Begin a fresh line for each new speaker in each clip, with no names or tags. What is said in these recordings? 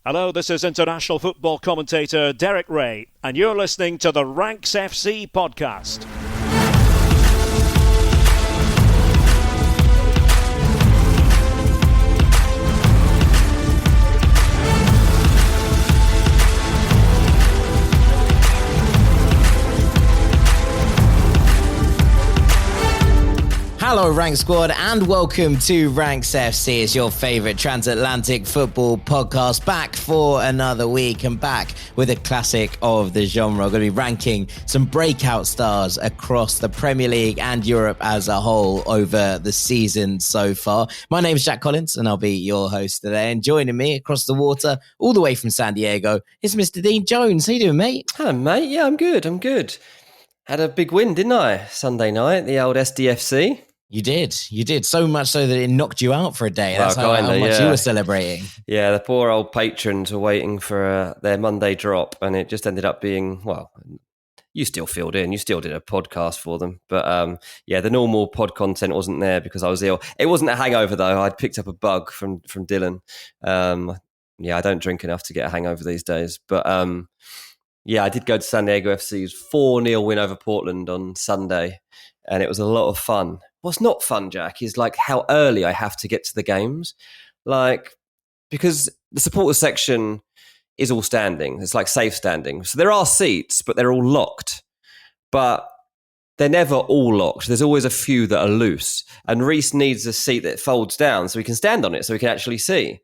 Hello, this is international football commentator Derek Ray, and you're listening to the Ranks FC podcast.
Hello Rank Squad and welcome to Ranks FC. It's your favourite transatlantic football podcast, back for another week and back with a classic of the genre. We're going to be ranking some breakout stars across the Premier League and Europe as a whole over the season so far. My name is Jack Collins and I'll be your host today. And joining me across the water, all the way from San Diego, is Mr. Dean Jones. How you doing, mate?
Hello, mate. Yeah, I'm good. Had a big win, didn't I? Sunday night, the old SDFC.
You did. So much so that it knocked you out for a day. That's how much you were celebrating.
Yeah, the poor old patrons were waiting for their Monday drop, and it just ended up being, well, you still filled in. You still did a podcast for them. But the normal pod content wasn't there because I was ill. It wasn't a hangover, though. I'd picked up a bug from Dylan. I don't drink enough to get a hangover these days. But I did go to San Diego FC's 4-0 win over Portland on Sunday, and it was a lot of fun. What's not fun, Jack, is like how early I have to get to the games. Because the supporters section is all standing. It's like safe standing. So there are seats, but they're all locked. But they're never all locked. There's always a few that are loose. And Reece needs a seat that folds down so he can stand on it so he can actually see.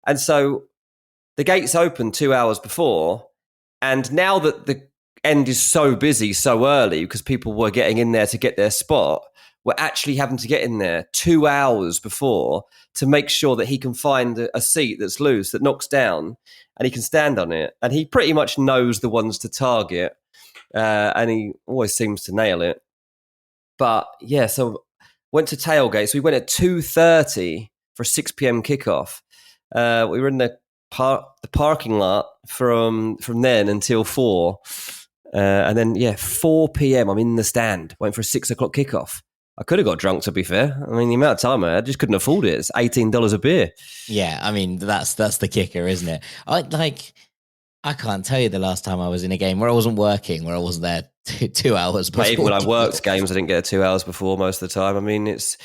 And so the gates open 2 hours before. And now that the end is so busy so early because people were getting in there to get their spot, we're actually having to get in there 2 hours before to make sure that he can find a seat that's loose, that knocks down, and he can stand on it. And he pretty much knows the ones to target, and he always seems to nail it. But yeah, so went to tailgate. So we went at 2:30 for a 6 p.m. kickoff. We were in the parking lot from then until 4. And then, 4 p.m. I'm in the stand, waiting for a 6 o'clock kickoff. I could have got drunk, to be fair. I mean, the amount of time I just couldn't afford it. It's $18 a beer.
Yeah, I mean, that's the kicker, isn't it? I can't tell you the last time I was in a game where I wasn't working, where I wasn't there 2 hours before.
Even when I worked games, I didn't get 2 hours before most of the time. I mean, it's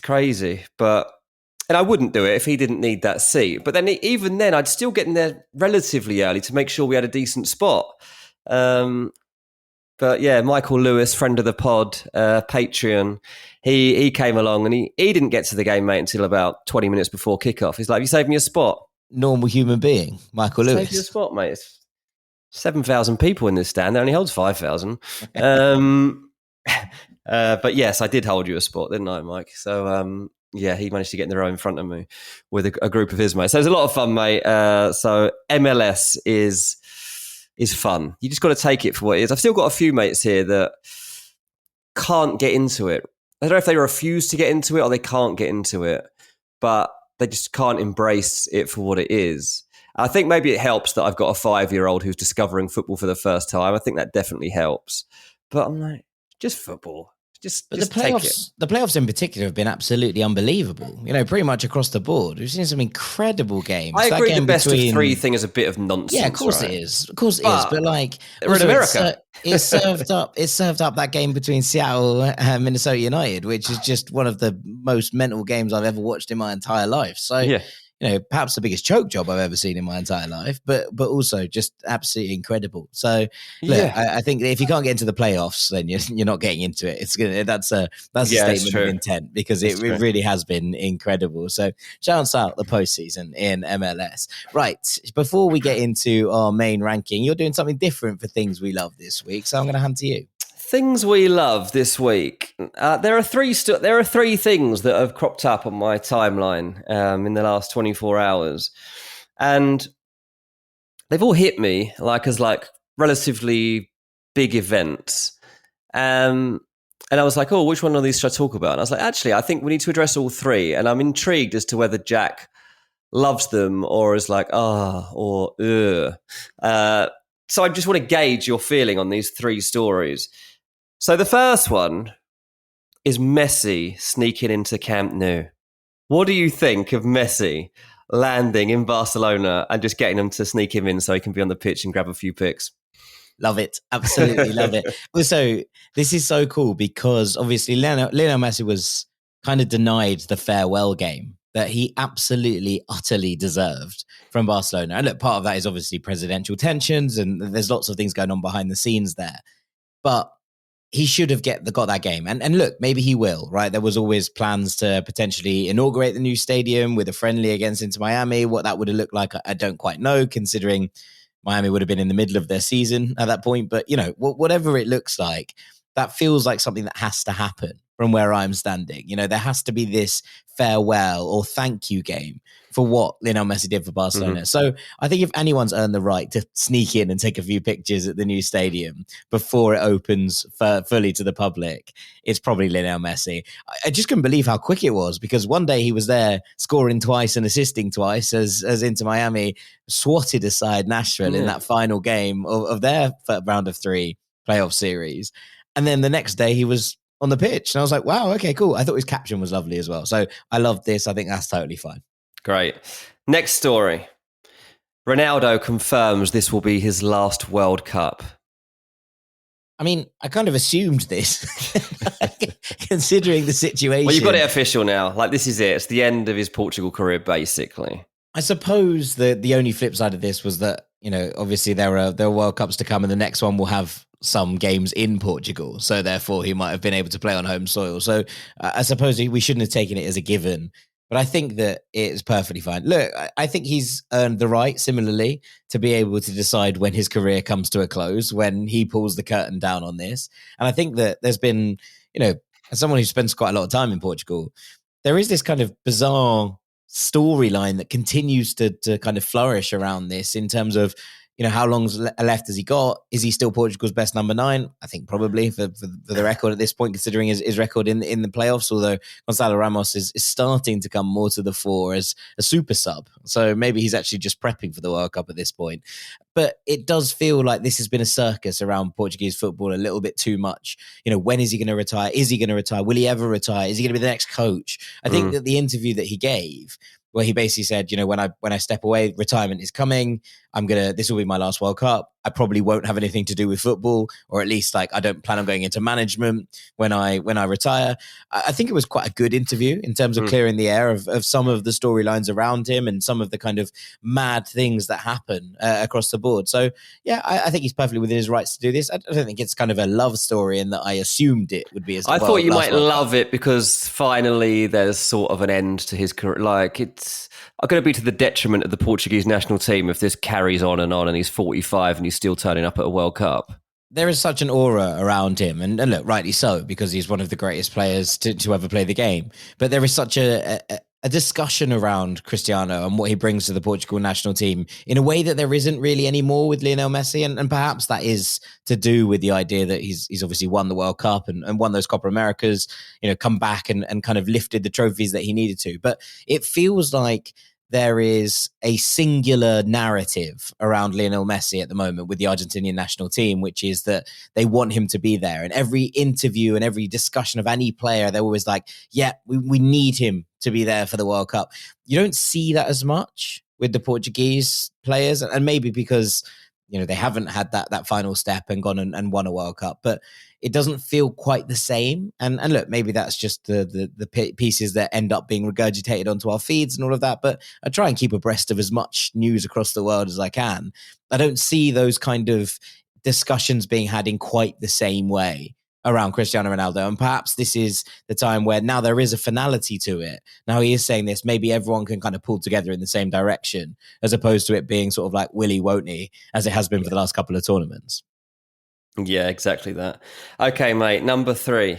crazy. And I wouldn't do it if he didn't need that seat. But then even then, I'd still get in there relatively early to make sure we had a decent spot. But yeah, Michael Lewis, friend of the pod, Patreon, he came along and he didn't get to the game, mate, until about 20 minutes before kickoff. He's like, "You saved me a spot."
Normal human being, Michael Lewis.
Saved you a spot, mate. It's 7,000 people in this stand. It only holds 5,000. But yes, I did hold you a spot, didn't I, Mike? So he managed to get in the row in front of me with a group of his mates. So it was a lot of fun, mate. So MLS is fun. You just got to take it for what it is. I've still got a few mates here that can't get into it. I don't know if they refuse to get into it or they can't get into it, but they just can't embrace it for what it is. I think maybe it helps that I've got a 5-year-old who's discovering football for the first time. I think that definitely helps. But I'm like, just football. But
the playoffs in particular have been absolutely unbelievable. You know, pretty much across the board. We've seen some incredible games.
I agree. The best of 3 thing is a bit of nonsense.
Yeah, of course
right?
it is. Of course it is. But like,
we're in America.
It served up that game between Seattle and Minnesota United, which is just one of the most mental games I've ever watched in my entire life. So. Yeah. You know, perhaps the biggest choke job I've ever seen in my entire life, but also just absolutely incredible. So, look, I think if you can't get into the playoffs, then you're not getting into it. That's a statement of intent because it really has been incredible. So, shouts out the postseason in MLS. Right, before we get into our main ranking, you're doing something different for things we love this week. So, I'm going to hand to you.
Things we love this week. There are three things that have cropped up on my timeline in the last 24 hours, and they've all hit me as relatively big events. And I was like, "Oh, which one of these should I talk about?" And I was like, "Actually, I think we need to address all 3." And I'm intrigued as to whether Jack loves them or is like, or ugh. So I just want to gauge your feeling on these 3 stories. So the first one is Messi sneaking into Camp Nou. What do you think of Messi? landing in Barcelona and just getting them to sneak him in so he can be on the pitch and grab a few picks.
Love it. Absolutely love it. Also, this is so cool because obviously Lionel Messi was kind of denied the farewell game that he absolutely, utterly deserved from Barcelona. And look, part of that is obviously presidential tensions and there's lots of things going on behind the scenes there. But he should have got that game. And look, maybe he will, right? There was always plans to potentially inaugurate the new stadium with a friendly against Inter Miami. What that would have looked like, I don't quite know, considering Miami would have been in the middle of their season at that point. But, whatever it looks like, that feels like something that has to happen from where I'm standing. There has to be this farewell or thank you game for what Lionel Messi did for Barcelona. Mm-hmm. So I think if anyone's earned the right to sneak in and take a few pictures at the new stadium before it opens fully to the public, it's probably Lionel Messi. I just couldn't believe how quick it was, because one day he was there scoring twice and assisting twice as Inter Miami swatted aside Nashville in that final game of their round of 3 playoff series. And then the next day he was on the pitch. And I was like, wow, okay, cool. I thought his caption was lovely as well. So I love this. I think that's totally fine.
Great. Next story. Ronaldo confirms this will be his last World Cup.
I mean, I kind of assumed this, considering the situation.
Well, you've got it official now. Like, this is it. It's the end of his Portugal career, basically.
I suppose the only flip side of this was that, obviously there are World Cups to come and the next one will have some games in Portugal. So therefore he might have been able to play on home soil. So I suppose we shouldn't have taken it as a given. But I think that it's perfectly fine. Look, I think he's earned the right, similarly, to be able to decide when his career comes to a close, when he pulls the curtain down on this. And I think that there's been, as someone who spends quite a lot of time in Portugal, there is this kind of bizarre storyline that continues to kind of flourish around this in terms of, how long's left has he got? Is he still Portugal's best number 9? I think probably for the record at this point, considering his record in the playoffs, although Gonzalo Ramos is starting to come more to the fore as a super sub. So maybe he's actually just prepping for the World Cup at this point. But it does feel like this has been a circus around Portuguese football a little bit too much. When is he going to retire? Is he going to retire? Will he ever retire? Is he going to be the next coach? I think that the interview that he gave, where he basically said, when I step away, retirement is coming. This will be my last World Cup. I probably won't have anything to do with football, or at least I don't plan on going into management when I retire. I think it was quite a good interview in terms of clearing the air of some of the storylines around him and some of the kind of mad things that happen across the board. So yeah, I think he's perfectly within his rights to do this. I don't think it's kind of a love story in that I assumed it would be as
I thought you might love it because finally there's sort of an end to his career. Like, it's going to be to the detriment of the Portuguese national team if this carries on and he's 45 and he's still turning up at a World Cup.
There is such an aura around him, and look, rightly so, because he's one of the greatest players to ever play the game. But there is such a discussion around Cristiano and what he brings to the Portugal national team in a way that there isn't really anymore with Lionel Messi. And perhaps that is to do with the idea that he's obviously won the World Cup and won those Copa Americas, come back and kind of lifted the trophies that he needed to. But it feels like there is a singular narrative around Lionel Messi at the moment with the Argentinian national team, which is that they want him to be there. And every interview and every discussion of any player, they're always like, yeah, we need him to be there for the World Cup. You don't see that as much with the Portuguese players, and maybe because they haven't had that final step and gone and won a World Cup, but it doesn't feel quite the same. And look, maybe that's just the pieces that end up being regurgitated onto our feeds and all of that. But I try and keep abreast of as much news across the world as I can. I don't see those kind of discussions being had in quite the same way around Cristiano Ronaldo. And perhaps this is the time where now there is a finality to it. Now he is saying this, maybe everyone can kind of pull together in the same direction, as opposed to it being sort of like will he, won't he, as it has been for the last couple of tournaments.
Yeah, exactly that. Okay, mate, number 3.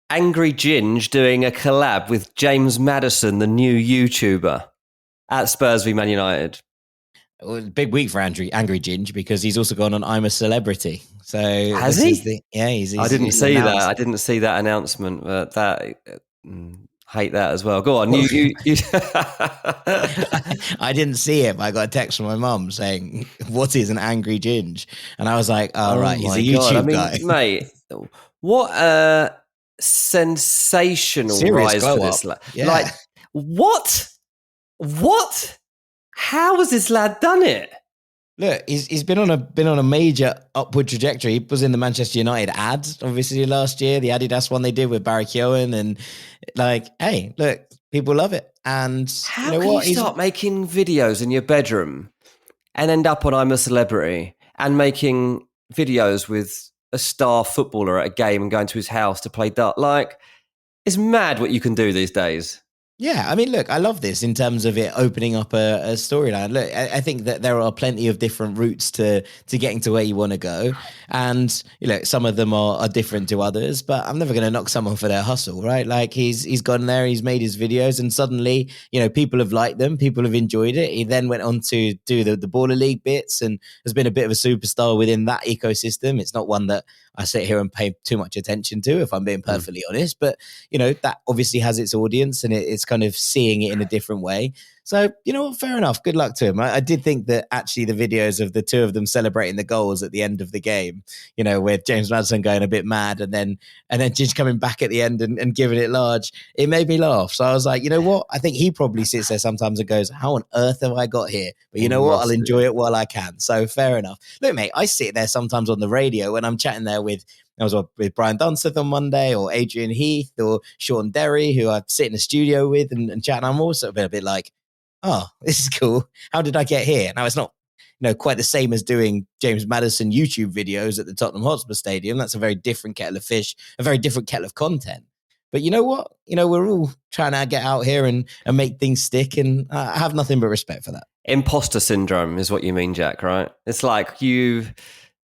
Angry Ginge doing a collab with James Maddison, the new YouTuber, at Spurs v Man United.
Well, big week for Angry Ginge, because he's also gone on I'm a Celebrity. So
has he?
He's
I didn't see that. I didn't see that announcement, but hate that as well. Go on. You.
I didn't see it, but I got a text from my mum saying, "What is an Angry Ginge?" And I was like, "Oh, right, he's a YouTube guy."
Mate, what a sensational
Serious
rise for this!
Yeah.
Like, what? What? How has this lad done it?
Look, he's been on a major upward trajectory. He was in the Manchester United ad, obviously, last year, the Adidas one they did with Barry Keoghan, and hey, look, people love it. And
how
you know
can
what?
you start making videos in your bedroom and end up on I'm a Celebrity and making videos with a star footballer at a game and going to his house to play dart? Like, it's mad what you can do these days.
Yeah, I mean, look, I love this in terms of it opening up a storyline. Look, I think that there are plenty of different routes to getting to where you want to go, and some of them are different to others. But I'm never going to knock someone for their hustle, right? Like he's gone there, he's made his videos, and suddenly people have liked them, people have enjoyed it. He then went on to do the Baller League bits, and has been a bit of a superstar within that ecosystem. It's not one that I sit here and pay too much attention to, if I'm being perfectly honest. But that obviously has its audience, and it's kind of seeing it in a different way. So, fair enough. Good luck to him. I did think that actually the videos of the two of them celebrating the goals at the end of the game, with James Maddison going a bit mad and then just coming back at the end and giving it large, it made me laugh. So I was like, you know what? I think he probably sits there sometimes and goes, how on earth have I got here? But you know what? I'll enjoy it while I can. So fair enough. Look, mate, I sit there sometimes on the radio when I'm chatting there I was with Brian Dunseth on Monday, or Adrian Heath, or Sean Derry, who I sit in the studio with and chat. And I'm also a bit like, oh, this is cool. How did I get here? Now, it's not quite the same as doing James Maddison YouTube videos at the Tottenham Hotspur Stadium. That's a very different kettle of fish, a very different kettle of content. But you know what? We're all trying to get out here and make things stick, and I have nothing but respect for that.
Imposter syndrome is what you mean, Jack, right? It's like you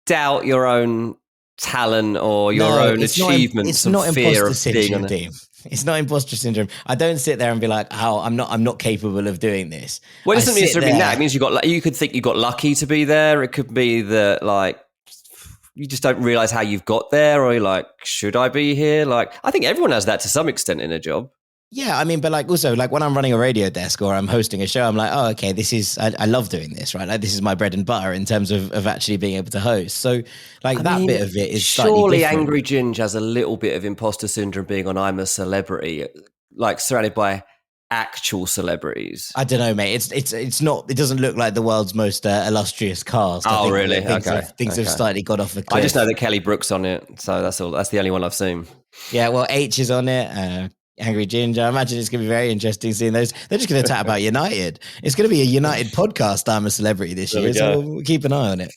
doubt your own talent or your own achievements.
It's not
fear
imposter
of being
syndrome, team. It's not imposter syndrome. I don't sit there and be like, "Oh, I'm not capable of doing this."
Well, it doesn't necessarily mean that. It means you could think you got lucky to be there. It could be that you just don't realize how you've got there, or you're like, should I be here? I think everyone has that to some extent in a job.
Yeah, I mean, but also when I'm running a radio desk or I'm hosting a show, I'm like, oh, okay, I love doing this, right? Like, this is my bread and butter in terms of actually being able to host. So that bit of it is
surely
different.
Angry Ginge has a little bit of imposter syndrome being on I'm a Celebrity, surrounded by actual celebrities.
I don't know, mate. It's not. It doesn't look like the world's most illustrious cast.
Oh, really?
Things have slightly got off the cliff.
I just know that Kelly Brook's on it, so that's all. That's the only one I've seen.
Yeah, well, H is on it. Angry Ginger. I imagine it's going to be very interesting seeing those. They're just going to chat about United. It's going to be a United podcast. I'm a Celebrity this year, so we'll keep an eye on it.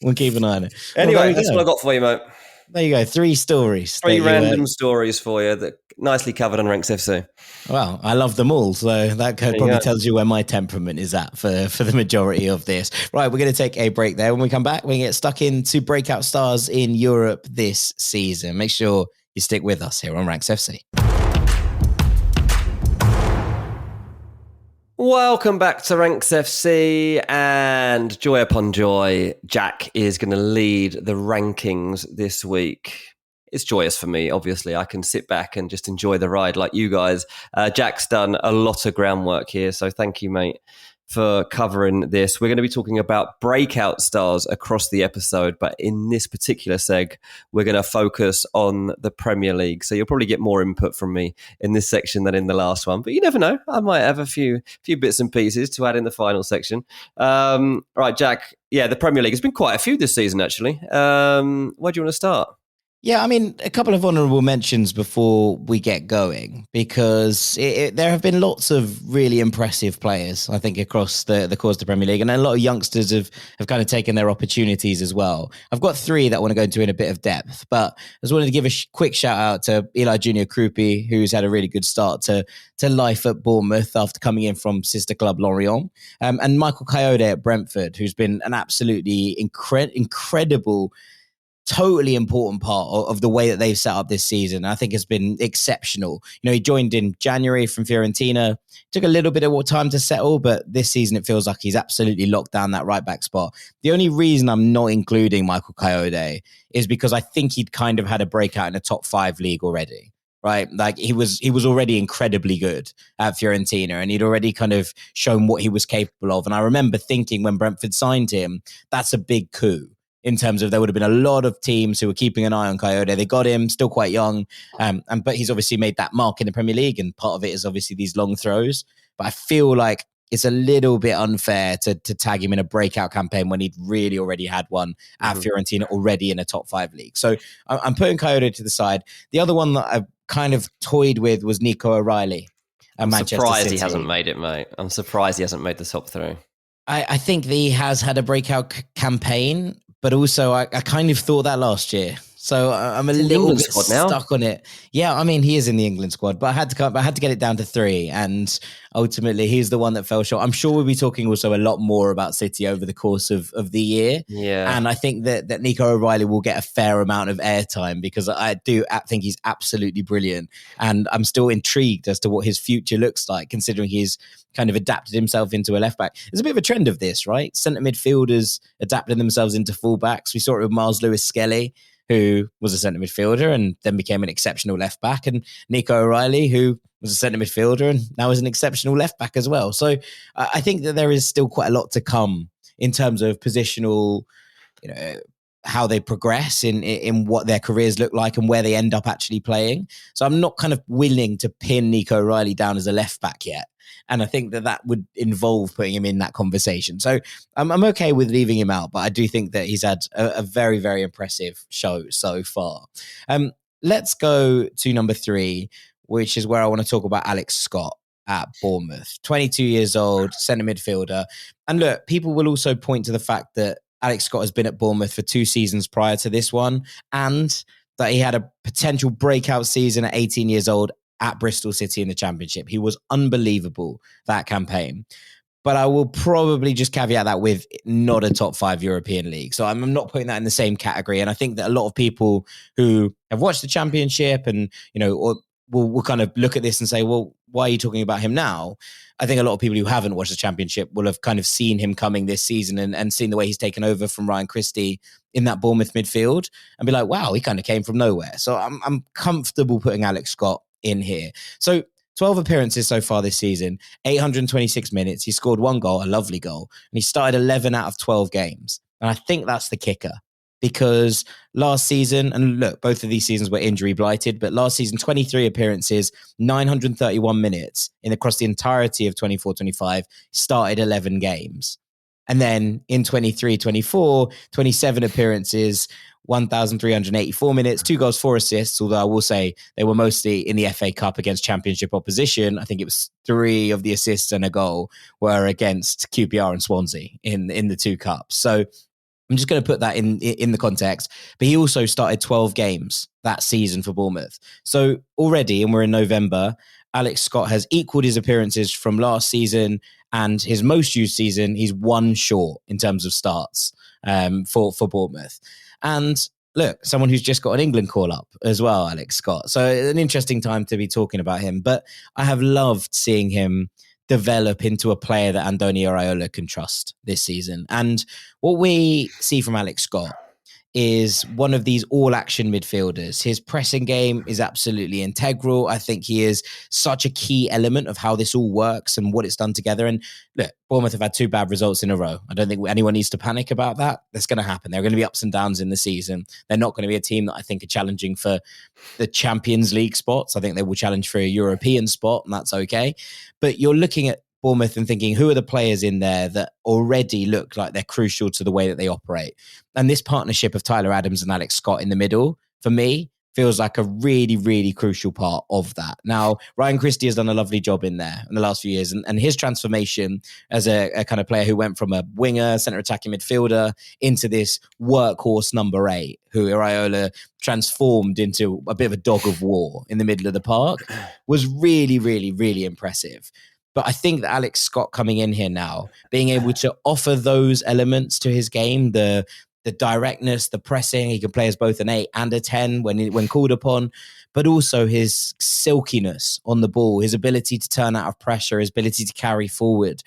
Anyway, that's what I got for you, mate.
There you go. 3 stories.
3 random stories for you that nicely covered on Ranks FC.
Well, I love them all, so that probably tells you where my temperament is at for the majority of this. Right, we're going to take a break there. When we come back, we're going to get stuck into breakout stars in Europe this season. Make sure you stick with us here on Ranks FC.
Welcome back to Ranks FC, and joy upon joy, Jack is going to lead the rankings this week. It's joyous for me, obviously. I can sit back and just enjoy the ride like you guys. Jack's done a lot of groundwork here, so thank you, mate, for covering this. We're going to be talking about breakout stars across the episode, but in this particular seg, we're going to focus on the Premier League. So you'll probably get more input from me in this section than in the last one, but you never know. I might have a few bits and pieces to add in the final section. Right, Jack. Yeah, the Premier League. There's been quite a few this season, actually. Where do you want to start?
Yeah, I mean, a couple of honourable mentions before we get going, because there have been lots of really impressive players, I think, across the course of the Premier League, and a lot of youngsters have kind of taken their opportunities as well. I've got 3 that I want to go into in a bit of depth, but I just wanted to give a quick shout out to Eli Junior Krupi, who's had a really good start to life at Bournemouth after coming in from sister club Lorient, and Michael Coyote at Brentford, who's been an absolutely incredible, totally important part of the way that they've set up this season. I think has been exceptional. He joined in January from Fiorentina, took a little bit of time to settle, but this season it feels like he's absolutely locked down that right back spot. The only reason I'm not including Michael Coyote is because I think he'd kind of had a breakout in a top 5 league already. Right, like he was already incredibly good at Fiorentina, and he'd already kind of shown what he was capable of. And I remember thinking when Brentford signed him, that's a big coup. In terms of, there would have been a lot of teams who were keeping an eye on Coyote. They got him, still quite young, but he's obviously made that mark in the Premier League, and part of it is obviously these long throws. But I feel like it's a little bit unfair to tag him in a breakout campaign when he'd really already had one at Fiorentina, already in a top 5 league. So I'm putting Kyoto to the side. The other one that I've kind of toyed with was Nico O'Reilly at Manchester
surprised
City.
He hasn't made it, mate. I'm surprised he hasn't made the top 3.
I think that he has had a breakout campaign, but also I kind of thought that last year. So I'm a little bit stuck on it. Yeah, I mean, he is in the England squad, but I had to get it down to 3. And ultimately, he's the one that fell short. I'm sure we'll be talking also a lot more about City over the course of the year.
Yeah.
And I think that Nico O'Reilly will get a fair amount of airtime because I think he's absolutely brilliant. And I'm still intrigued as to what his future looks like, considering he's kind of adapted himself into a left back. There's a bit of a trend of this, right? Centre midfielders adapting themselves into fullbacks. We saw it with Miles Lewis-Skelly, who was a centre midfielder and then became an exceptional left back, and Nico O'Reilly, who was a centre midfielder and now is an exceptional left back as well. So I think that there is still quite a lot to come in terms of positional, how they progress in what their careers look like and where they end up actually playing. So I'm not kind of willing to pin Nico O'Reilly down as a left back yet. And I think that would involve putting him in that conversation. So I'm okay with leaving him out, but I do think that he's had a very, very impressive show so far. Let's go to number 3, which is where I want to talk about Alex Scott at Bournemouth. 22 years old, centre midfielder. And look, people will also point to the fact that Alex Scott has been at Bournemouth for 2 seasons prior to this one, and that he had a potential breakout season at 18 years old at Bristol City in the Championship. He was unbelievable that campaign. But I will probably just caveat that with not a top 5 European league. So I'm not putting that in the same category. And I think that a lot of people who have watched the Championship and, will kind of look at this and say, well, why are you talking about him now? I think a lot of people who haven't watched the Championship will have kind of seen him coming this season and seen the way he's taken over from Ryan Christie in that Bournemouth midfield and be like, wow, he kind of came from nowhere. So I'm comfortable putting Alex Scott in here. So 12 appearances so far this season, 826 minutes. He scored 1 goal, a lovely goal, and he started 11 out of 12 games. And I think that's the kicker, because last season, and look, both of these seasons were injury blighted, but last season, 23 appearances, 931 minutes across the entirety of 24-25, started 11 games. And then in 23-24, 27 appearances, 1,384 minutes, 2 goals, 4 assists, although I will say they were mostly in the FA Cup against Championship opposition. I think it was 3 of the assists and a goal were against QPR and Swansea in the 2 cups. So I'm just going to put that in the context. But he also started 12 games that season for Bournemouth. So already, and we're in November, Alex Scott has equaled his appearances from last season, and his most used season, he's 1 short in terms of starts for Bournemouth. And look, someone who's just got an England call-up as well, Alex Scott. So an interesting time to be talking about him. But I have loved seeing him develop into a player that Andoni Iraola can trust this season. And what we see from Alex Scott is one of these all-action midfielders. His pressing game is absolutely integral. I think he is such a key element of how this all works and what it's done together. And look, Bournemouth have had 2 bad results in a row. I don't think anyone needs to panic about that. That's going to happen. There are going to be ups and downs in the season. They're not going to be a team that I think are challenging for the Champions League spots. I think they will challenge for a European spot, and that's okay. But you're looking at Bournemouth and thinking, who are the players in there that already look like they're crucial to the way that they operate? And this partnership of Tyler Adams and Alex Scott in the middle, for me, feels like a really, really crucial part of that. Now, Ryan Christie has done a lovely job in there in the last few years, and his transformation as a kind of player who went from a winger, centre attacking midfielder into this workhorse number 8, who Iraola transformed into a bit of a dog of war in the middle of the park, was really, really, really impressive. But I think that Alex Scott coming in here now, being able to offer those elements to his game, the directness, the pressing, he can play as both an 8 and a 10 when called upon, but also his silkiness on the ball, his ability to turn out of pressure, his ability to carry forward.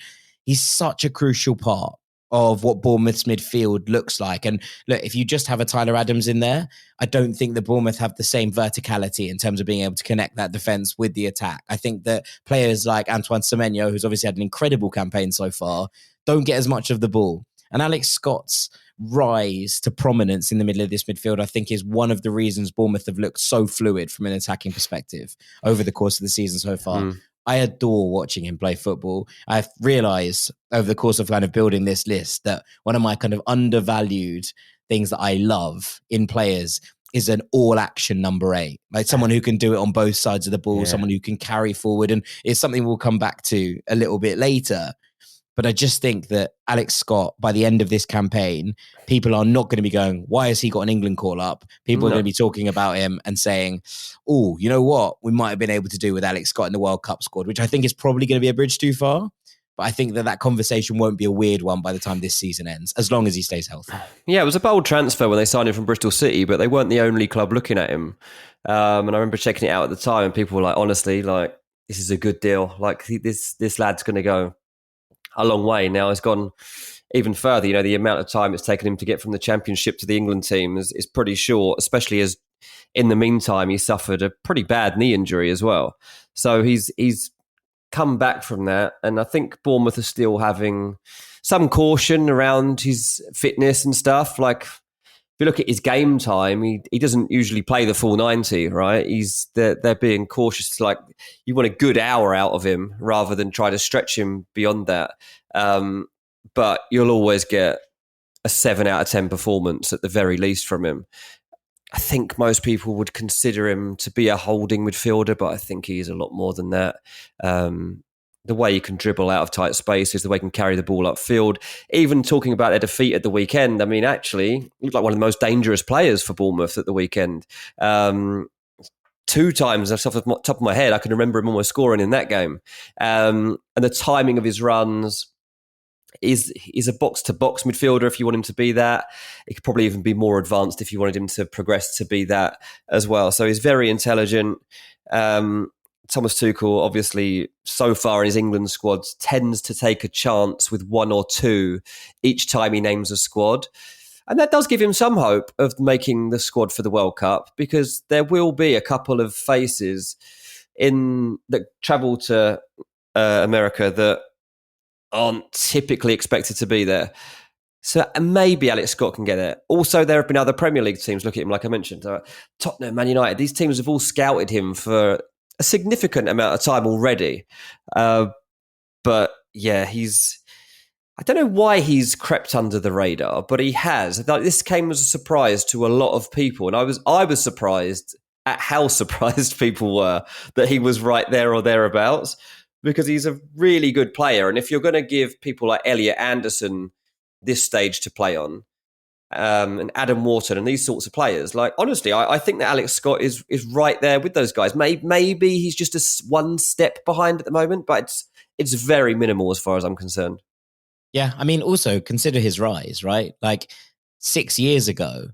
He's such a crucial part of what Bournemouth's midfield looks like. And look, if you just have a Tyler Adams in there, I don't think that Bournemouth have the same verticality in terms of being able to connect that defence with the attack. I think that players like Antoine Semenyo, who's obviously had an incredible campaign so far, don't get as much of the ball. And Alex Scott's rise to prominence in the middle of this midfield, I think, is one of the reasons Bournemouth have looked so fluid from an attacking perspective over the course of the season so far. I adore watching him play football. I've realized over the course of kind of building this list that one of my kind of undervalued things that I love in players is an all-action number 8, like someone who can do it on both sides of the ball, someone who can carry forward, and it's something we'll come back to a little bit later. But I just think that Alex Scott, by the end of this campaign, people are not going to be going, why has he got an England call-up? People are going to be talking about him and saying, oh, you know what? We might have been able to do with Alex Scott in the World Cup squad, which I think is probably going to be a bridge too far. But I think that conversation won't be a weird one by the time this season ends, as long as he stays healthy.
Yeah, it was a bold transfer when they signed him from Bristol City, but they weren't the only club looking at him. And I remember checking it out at the time, and people were like, honestly, like, this is a good deal. Like, this lad's going to go a long way. Now it's gone even further. You know, the amount of time it's taken him to get from the Championship to the England team is pretty short, especially as in the meantime he suffered a pretty bad knee injury as well. So he's come back from that, and I think Bournemouth are still having some caution around his fitness and stuff. Like, if you look at his game time, he doesn't usually play the full 90, right? They're being cautious. Like, you want a good hour out of him rather than try to stretch him beyond that. But you'll always get a 7 out of 10 performance at the very least from him. I think most people would consider him to be a holding midfielder, but I think he is a lot more than that. The way he can dribble out of tight spaces, the way he can carry the ball upfield. Even talking about their defeat at the weekend, I mean, actually, he looked like one of the most dangerous players for Bournemouth at the weekend. 2 times, off the top of my head, I can remember him almost scoring in that game. And the timing of his runs, is a box-to-box midfielder if you want him to be that. It could probably even be more advanced if you wanted him to progress to be that as well. So he's very intelligent. Thomas Tuchel, obviously, so far in his England squads, tends to take a chance with 1 or 2 each time he names a squad. And that does give him some hope of making the squad for the World Cup, because there will be a couple of faces that travel to America that aren't typically expected to be there. So maybe Alex Scott can get there. Also, there have been other Premier League teams look at him, like I mentioned. Tottenham, Man United, these teams have all scouted him for a significant amount of time already. But yeah, I don't know why he's crept under the radar, but he has. This came as a surprise to a lot of people. And I was surprised at how surprised people were that he was right there or thereabouts, because he's a really good player. And if you're going to give people like Elliot Anderson this stage to play on, and Adam Wharton and these sorts of players, like, honestly, I think that Alex Scott is right there with those guys. Maybe he's just one step behind at the moment, but it's very minimal as far as I'm concerned.
Yeah, I mean, also consider his rise, right? Like 6 years ago,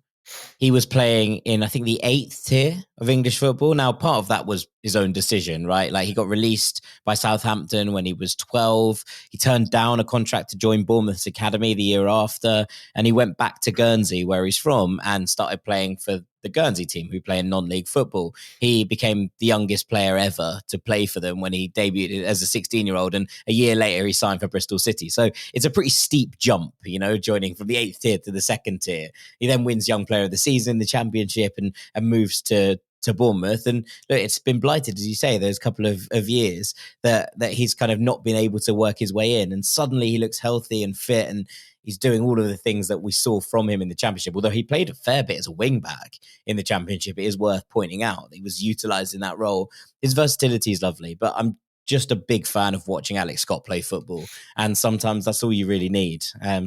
he was playing in, I think, the 8th tier of English football. Now, part of that was his own decision, right? Like, he got released by Southampton when he was 12. He turned down a contract to join Bournemouth's academy the year after, and he went back to Guernsey, where he's from, and started playing for the Guernsey team, who play in non-league football. He became the youngest player ever to play for them when he debuted as a 16-year-old, and a year later he signed for Bristol City. So it's a pretty steep jump, you know, joining from the 8th tier to the 2nd tier. He then wins Young Player of the Season in the Championship and moves to Bournemouth. And look, it's been blighted, as you say, those couple of years that he's kind of not been able to work his way in. And suddenly he looks healthy and fit, and he's doing all of the things that we saw from him in the Championship. Although he played a fair bit as a wing-back in the Championship, it is worth pointing out. He was utilised in that role. His versatility is lovely, but I'm just a big fan of watching Alex Scott play football. And sometimes that's all you really need. I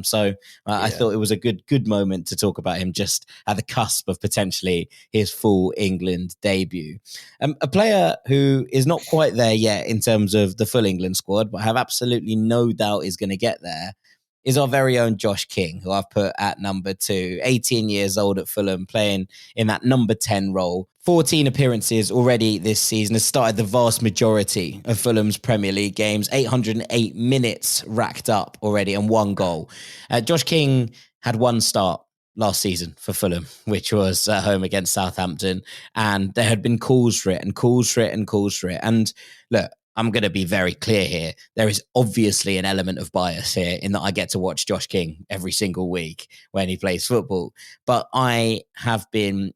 thought it was a good moment to talk about him just at the cusp of potentially his full England debut. A player who is not quite there yet in terms of the full England squad, but I have absolutely no doubt is going to get there, is our very own Josh King, who I've put at number 2, 18 years old at Fulham, playing in that number 10 role. 14 appearances already this season, has started the vast majority of Fulham's Premier League games, 808 minutes racked up already, and 1 goal. Josh King had 1 start last season for Fulham, which was at home against Southampton, and there had been calls for it. And look, I'm going to be very clear here. There is obviously an element of bias here in that I get to watch Josh King every single week when he plays football. But I have been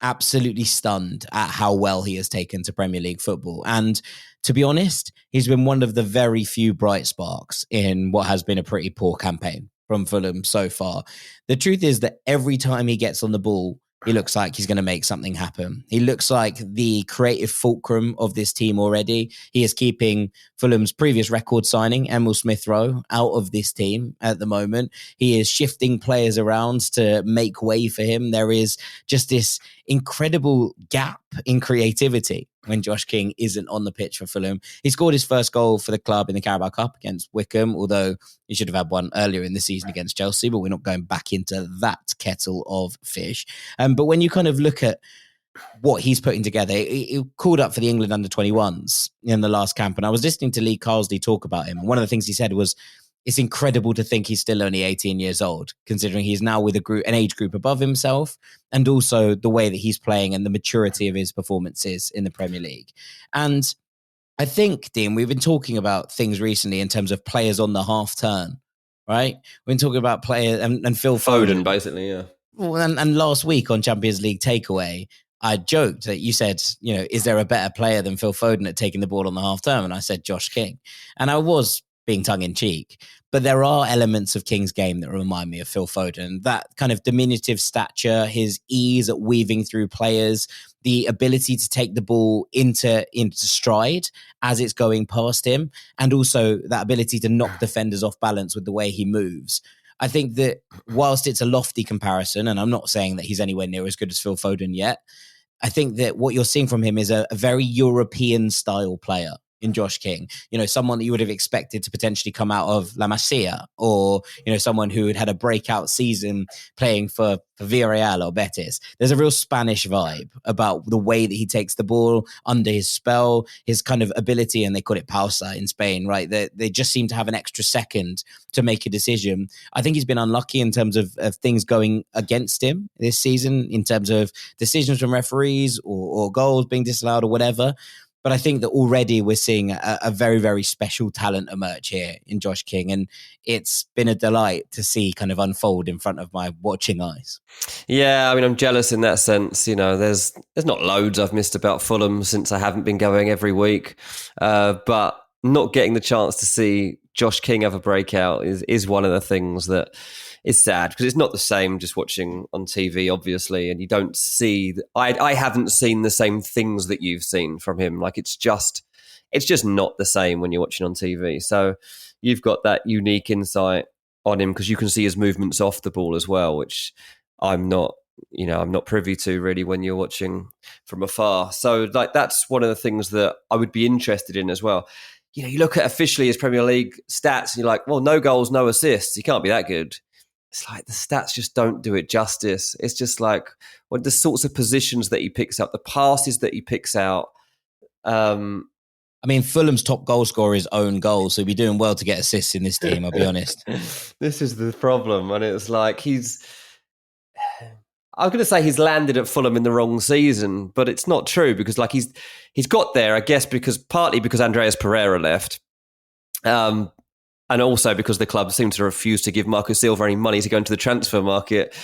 absolutely stunned at how well he has taken to Premier League football. And to be honest, he's been one of the very few bright sparks in what has been a pretty poor campaign from Fulham so far. The truth is that every time he gets on the ball, he looks like he's going to make something happen. He looks like the creative fulcrum of this team already. He is keeping Fulham's previous record signing, Emil Smith-Rowe, out of this team at the moment. He is shifting players around to make way for him. There is just this incredible gap in creativity when Josh King isn't on the pitch for Fulham. He scored his first goal for the club in the Carabao Cup against Wickham, although he should have had one earlier in the season against Chelsea, but we're not going back into that kettle of fish. But when you kind of look at what he's putting together, he called up for the England under-21s in the last camp, and I was listening to Lee Carsley talk about him. And one of the things he said was, it's incredible to think he's still only 18 years old, considering he's now with an age group above himself, and also the way that he's playing and the maturity of his performances in the Premier League. And I think, Dean, we've been talking about things recently in terms of players on the half turn, right? We've been talking about players and Phil Foden.
Basically, yeah.
Well, and last week on Champions League Takeaway, I joked that you said, is there a better player than Phil Foden at taking the ball on the half turn? And I said Josh King. And I was being tongue-in-cheek. But there are elements of King's game that remind me of Phil Foden. That kind of diminutive stature, his ease at weaving through players, the ability to take the ball into stride as it's going past him, and also that ability to knock defenders off balance with the way he moves. I think that whilst it's a lofty comparison, and I'm not saying that he's anywhere near as good as Phil Foden yet, I think that what you're seeing from him is a very European-style player in Josh King. Someone that you would have expected to potentially come out of La Masia, or, someone who had a breakout season playing for Villarreal or Betis. There's a real Spanish vibe about the way that he takes the ball under his spell, his kind of ability, and they call it pausa in Spain, right? They just seem to have an extra second to make a decision. I think he's been unlucky in terms of things going against him this season, in terms of decisions from referees or goals being disallowed or whatever. But I think that already we're seeing a very, very special talent emerge here in Josh King. And it's been a delight to see kind of unfold in front of my watching eyes.
Yeah, I mean, I'm jealous in that sense. There's not loads I've missed about Fulham since I haven't been going every week. But not getting the chance to see Josh King have a breakout is one of the things that is sad, because it's not the same just watching on TV, obviously, and you don't see. I haven't seen the same things that you've seen from him. Like it's just not the same when you're watching on TV. So you've got that unique insight on him because you can see his movements off the ball as well, which I'm not privy to really when you're watching from afar. So like that's one of the things that I would be interested in as well. You look at officially his Premier League stats and you're like, well, no goals, no assists. He can't be that good. It's like the stats just don't do it justice. It's just like the sorts of positions that he picks up, the passes that he picks out.
Fulham's top goal scorer is own goal, so he'd be doing well to get assists in this team, I'll be honest.
This is the problem. And it's like I was going to say he's landed at Fulham in the wrong season, but it's not true, because like he's got there, I guess, partly because Andreas Pereira left. And also because the club seemed to refuse to give Marco Silva any money to go into the transfer market.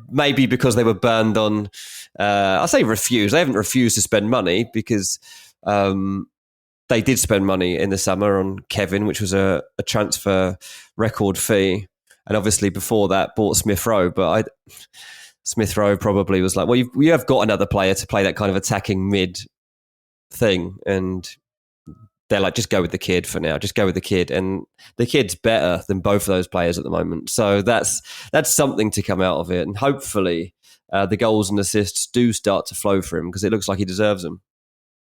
Maybe because they were burned on, I say refuse. They haven't refused to spend money, because they did spend money in the summer on Kevin, which was a transfer record fee. And obviously before that bought Smith-Rowe. But Smith-Rowe probably was like, well, you have got another player to play that kind of attacking mid thing. And they're like, just go with the kid for now. Just go with the kid. And the kid's better than both of those players at the moment. So that's something to come out of it. And hopefully the goals and assists do start to flow for him, because it looks like he deserves them.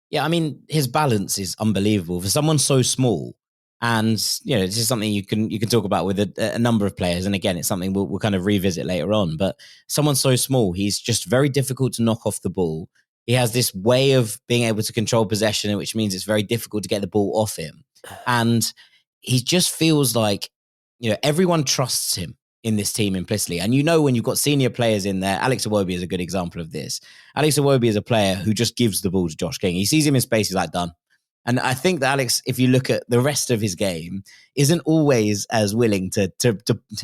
Yeah, his balance is unbelievable for someone so small. And, this is something you can talk about with a number of players. And again, it's something we'll kind of revisit later on. But someone so small, he's just very difficult to knock off the ball. He has this way of being able to control possession, which means it's very difficult to get the ball off him. And he just feels like, everyone trusts him in this team implicitly. And when you've got senior players in there, Alex Iwobi is a good example of this. Alex Iwobi is a player who just gives the ball to Josh King. He sees him in space, he's like, done. And I think that Alex, if you look at the rest of his game, isn't always as willing to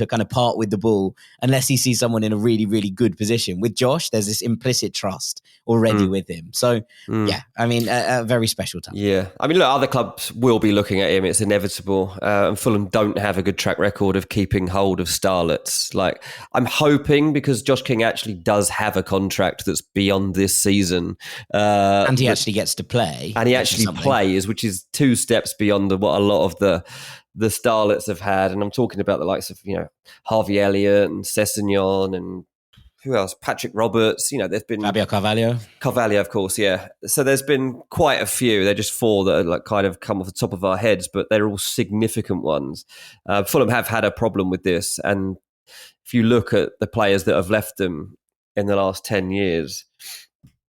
kind of part with the ball unless he sees someone in a really, really good position. With Josh, there's this implicit trust already with him. So, yeah, I mean, a very special talent.
Yeah. I mean, look, other clubs will be looking at him. It's inevitable. And Fulham don't have a good track record of keeping hold of starlets. Like, I'm hoping, because Josh King actually does have a contract that's beyond this season.
And he actually gets to play.
And he actually plays, which is 2 steps beyond what a lot of the starlets have had. And I'm talking about the likes of, Harvey Elliott and Sessegnon and who else? Patrick Roberts. There's been
Fabio Carvalho.
Carvalho, of course, yeah. So there's been quite a few. They're just 4 that are like kind of come off the top of our heads, but they're all significant ones. Fulham have had a problem with this. And if you look at the players that have left them in the last 10 years,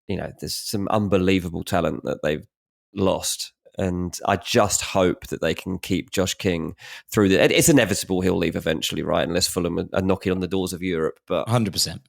there's some unbelievable talent that they've lost. And I just hope that they can keep Josh King through the. It's inevitable he'll leave eventually, right? Unless Fulham are knocking on the doors of Europe. But
100%.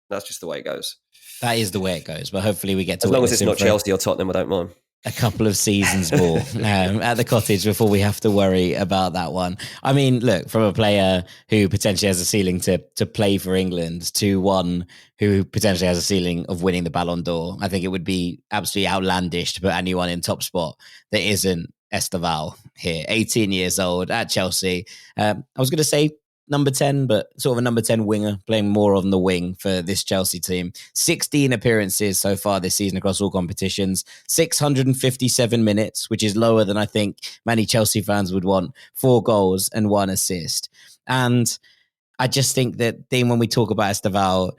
That's just the way it goes.
That is the way it goes. But hopefully we get to.
As long as it's not Chelsea or Tottenham, I don't mind.
A couple of seasons more at the Cottage before we have to worry about that one. I mean, look, from a player who potentially has a ceiling to play for England to one who potentially has a ceiling of winning the Ballon d'Or, I think it would be absolutely outlandish to put anyone in top spot that isn't Esteval here. 18 years old at Chelsea. I was going to say number 10, but sort of a number 10 winger, playing more on the wing for this Chelsea team. 16 appearances so far this season across all competitions, 657 minutes, which is lower than I think many Chelsea fans would want. 4 goals and 1 assist. And I just think that then when we talk about Esteval,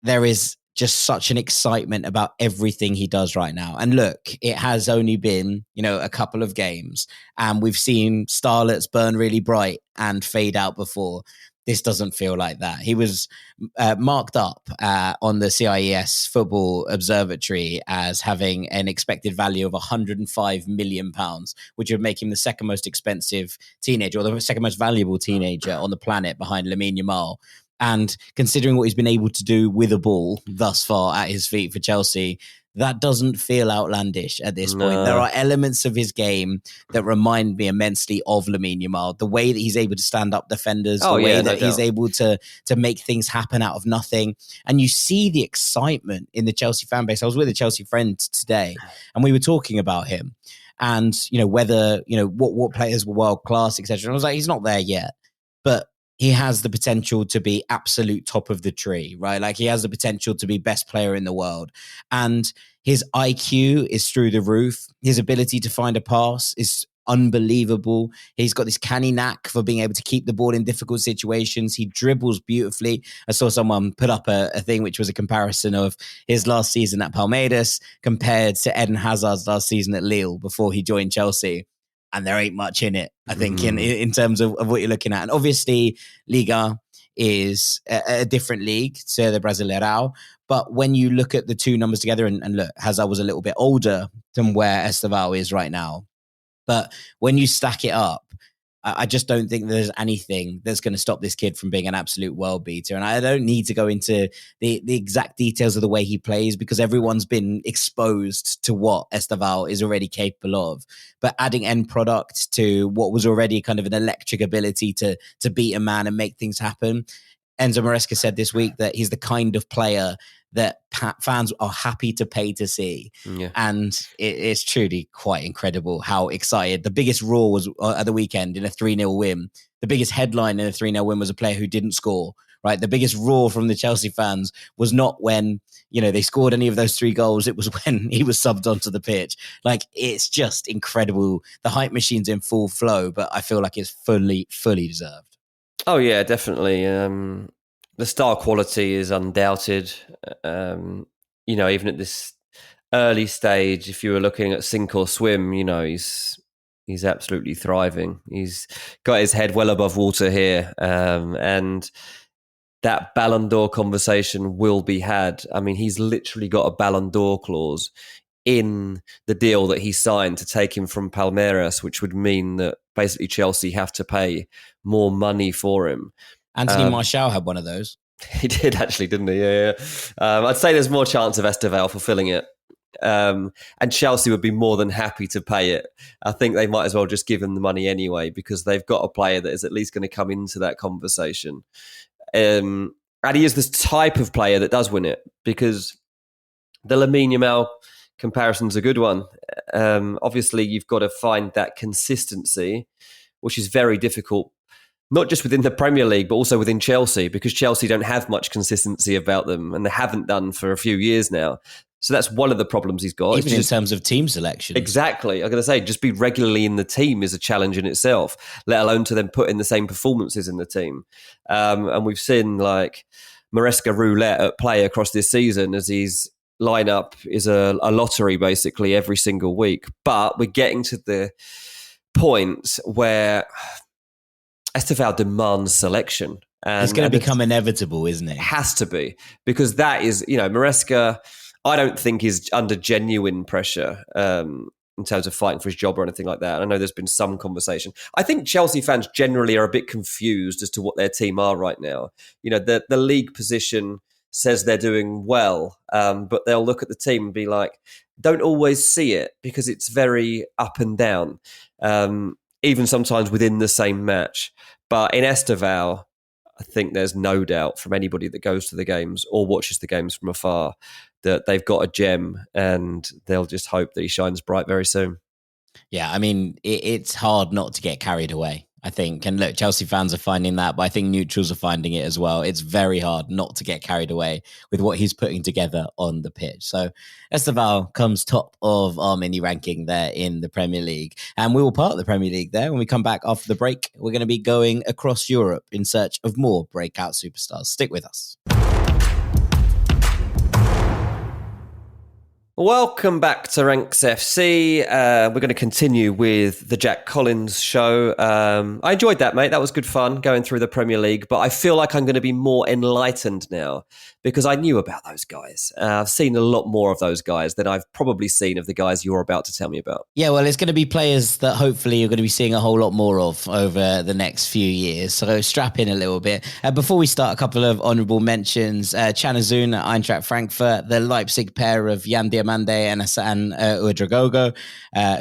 there is just such an excitement about everything he does right now. And look, it has only been, a couple of games, and we've seen starlets burn really bright and fade out before. This doesn't feel like that. He was marked up on the CIES Football Observatory as having an expected value of £105 million, which would make him the second most expensive teenager, or the second most valuable teenager on the planet behind Lamine Yamal. And considering what he's been able to do with a ball thus far at his feet for Chelsea, that doesn't feel outlandish at this point. There are elements of his game that remind me immensely of Lamine Yamal. The way that he's able to stand up defenders, the way that he's able to make things happen out of nothing. And you see the excitement in the Chelsea fan base. I was with a Chelsea friend today, and we were talking about him and, whether, what players were world class, etc. And I was like, he's not there yet. But he has the potential to be absolute top of the tree, right? Like, he has the potential to be best player in the world. And his IQ is through the roof. His ability to find a pass is unbelievable. He's got this canny knack for being able to keep the ball in difficult situations. He dribbles beautifully. I saw someone put up a thing which was a comparison of his last season at Palmeiras compared to Eden Hazard's last season at Lille before he joined Chelsea. And there ain't much in it, I think, in terms of what you're looking at. And obviously, Liga is a different league to the Brasileirão. But when you look at the two numbers together, and look, Hazard was a little bit older than where Esteval is right now. But when you stack it up, I just don't think there's anything that's going to stop this kid from being an absolute world beater. And I don't need to go into the exact details of the way he plays, because everyone's been exposed to what Esteval is already capable of. But adding end product to what was already kind of an electric ability to beat a man and make things happen. Enzo Maresca said this week that he's the kind of player that fans are happy to pay to see. Yeah. And it's truly quite incredible how excited. The biggest roar was at the weekend in a 3-0 win. The biggest headline in a 3-0 win was a player who didn't score, right? The biggest roar from the Chelsea fans was not when, they scored any of those 3 goals. It was when he was subbed onto the pitch. Like, it's just incredible. The hype machine's in full flow, but I feel like it's fully deserved.
Oh, yeah, definitely. The star quality is undoubted. Even at this early stage, if you were looking at sink or swim, he's absolutely thriving. He's got his head well above water here. And that Ballon d'Or conversation will be had. I mean, he's literally got a Ballon d'Or clause in the deal that he signed to take him from Palmeiras, which would mean that basically Chelsea have to pay more money for him.
Anthony Martial had one of those.
He did actually, didn't he? Yeah. I'd say there's more chance of Esteval fulfilling it And Chelsea would be more than happy to pay it. I think they might as well just give him the money anyway, because they've got a player that is at least going to come into that conversation. And he is the type of player that does win it, because the Lamine Yamal comparison's a good one. Obviously, you've got to find that consistency, which is very difficult, not just within the Premier League, but also within Chelsea, because Chelsea don't have much consistency about them, and they haven't done for a few years now. So that's one of the problems he's got.
Even in terms of team selection.
Exactly. I'm going to say, just be regularly in the team is a challenge in itself, let alone to then put in the same performances in the team. And we've seen like Maresca roulette at play across this season, as his lineup is a lottery basically every single week. But we're getting to the point where Esteval demands selection.
And it's going to become inevitable, isn't it?
It has to be, because that is, Maresca, I don't think is under genuine pressure in terms of fighting for his job or anything like that. I know there's been some conversation. I think Chelsea fans generally are a bit confused as to what their team are right now. The league position says they're doing well, but they'll look at the team and be like, don't always see it, because it's very up and down. Even sometimes within the same match. But in Esteval, I think there's no doubt from anybody that goes to the games or watches the games from afar that they've got a gem, and they'll just hope that he shines bright very soon.
Yeah, I mean, it's hard not to get carried away, I think. And look, Chelsea fans are finding that, but I think neutrals are finding it as well. It's very hard not to get carried away with what he's putting together on the pitch. So Esteval comes top of our mini ranking there in the Premier League. And we will part the Premier League there. When we come back after the break, we're going to be going across Europe in search of more breakout superstars. Stick with us.
Welcome back to Ranks FC. We're going to continue with the Jack Collins show. I enjoyed that, mate. That was good fun going through the Premier League, but I feel like I'm going to be more enlightened now, because I knew about those guys. I've seen a lot more of those guys than I've probably seen of the guys you're about to tell me about.
Yeah, well, it's going to be players that hopefully you're going to be seeing a whole lot more of over the next few years. So strap in a little bit. Before we start, a couple of honourable mentions. Chanazun at Eintracht Frankfurt, the Leipzig pair of Jan Diamande and Hassan Ouedraogo,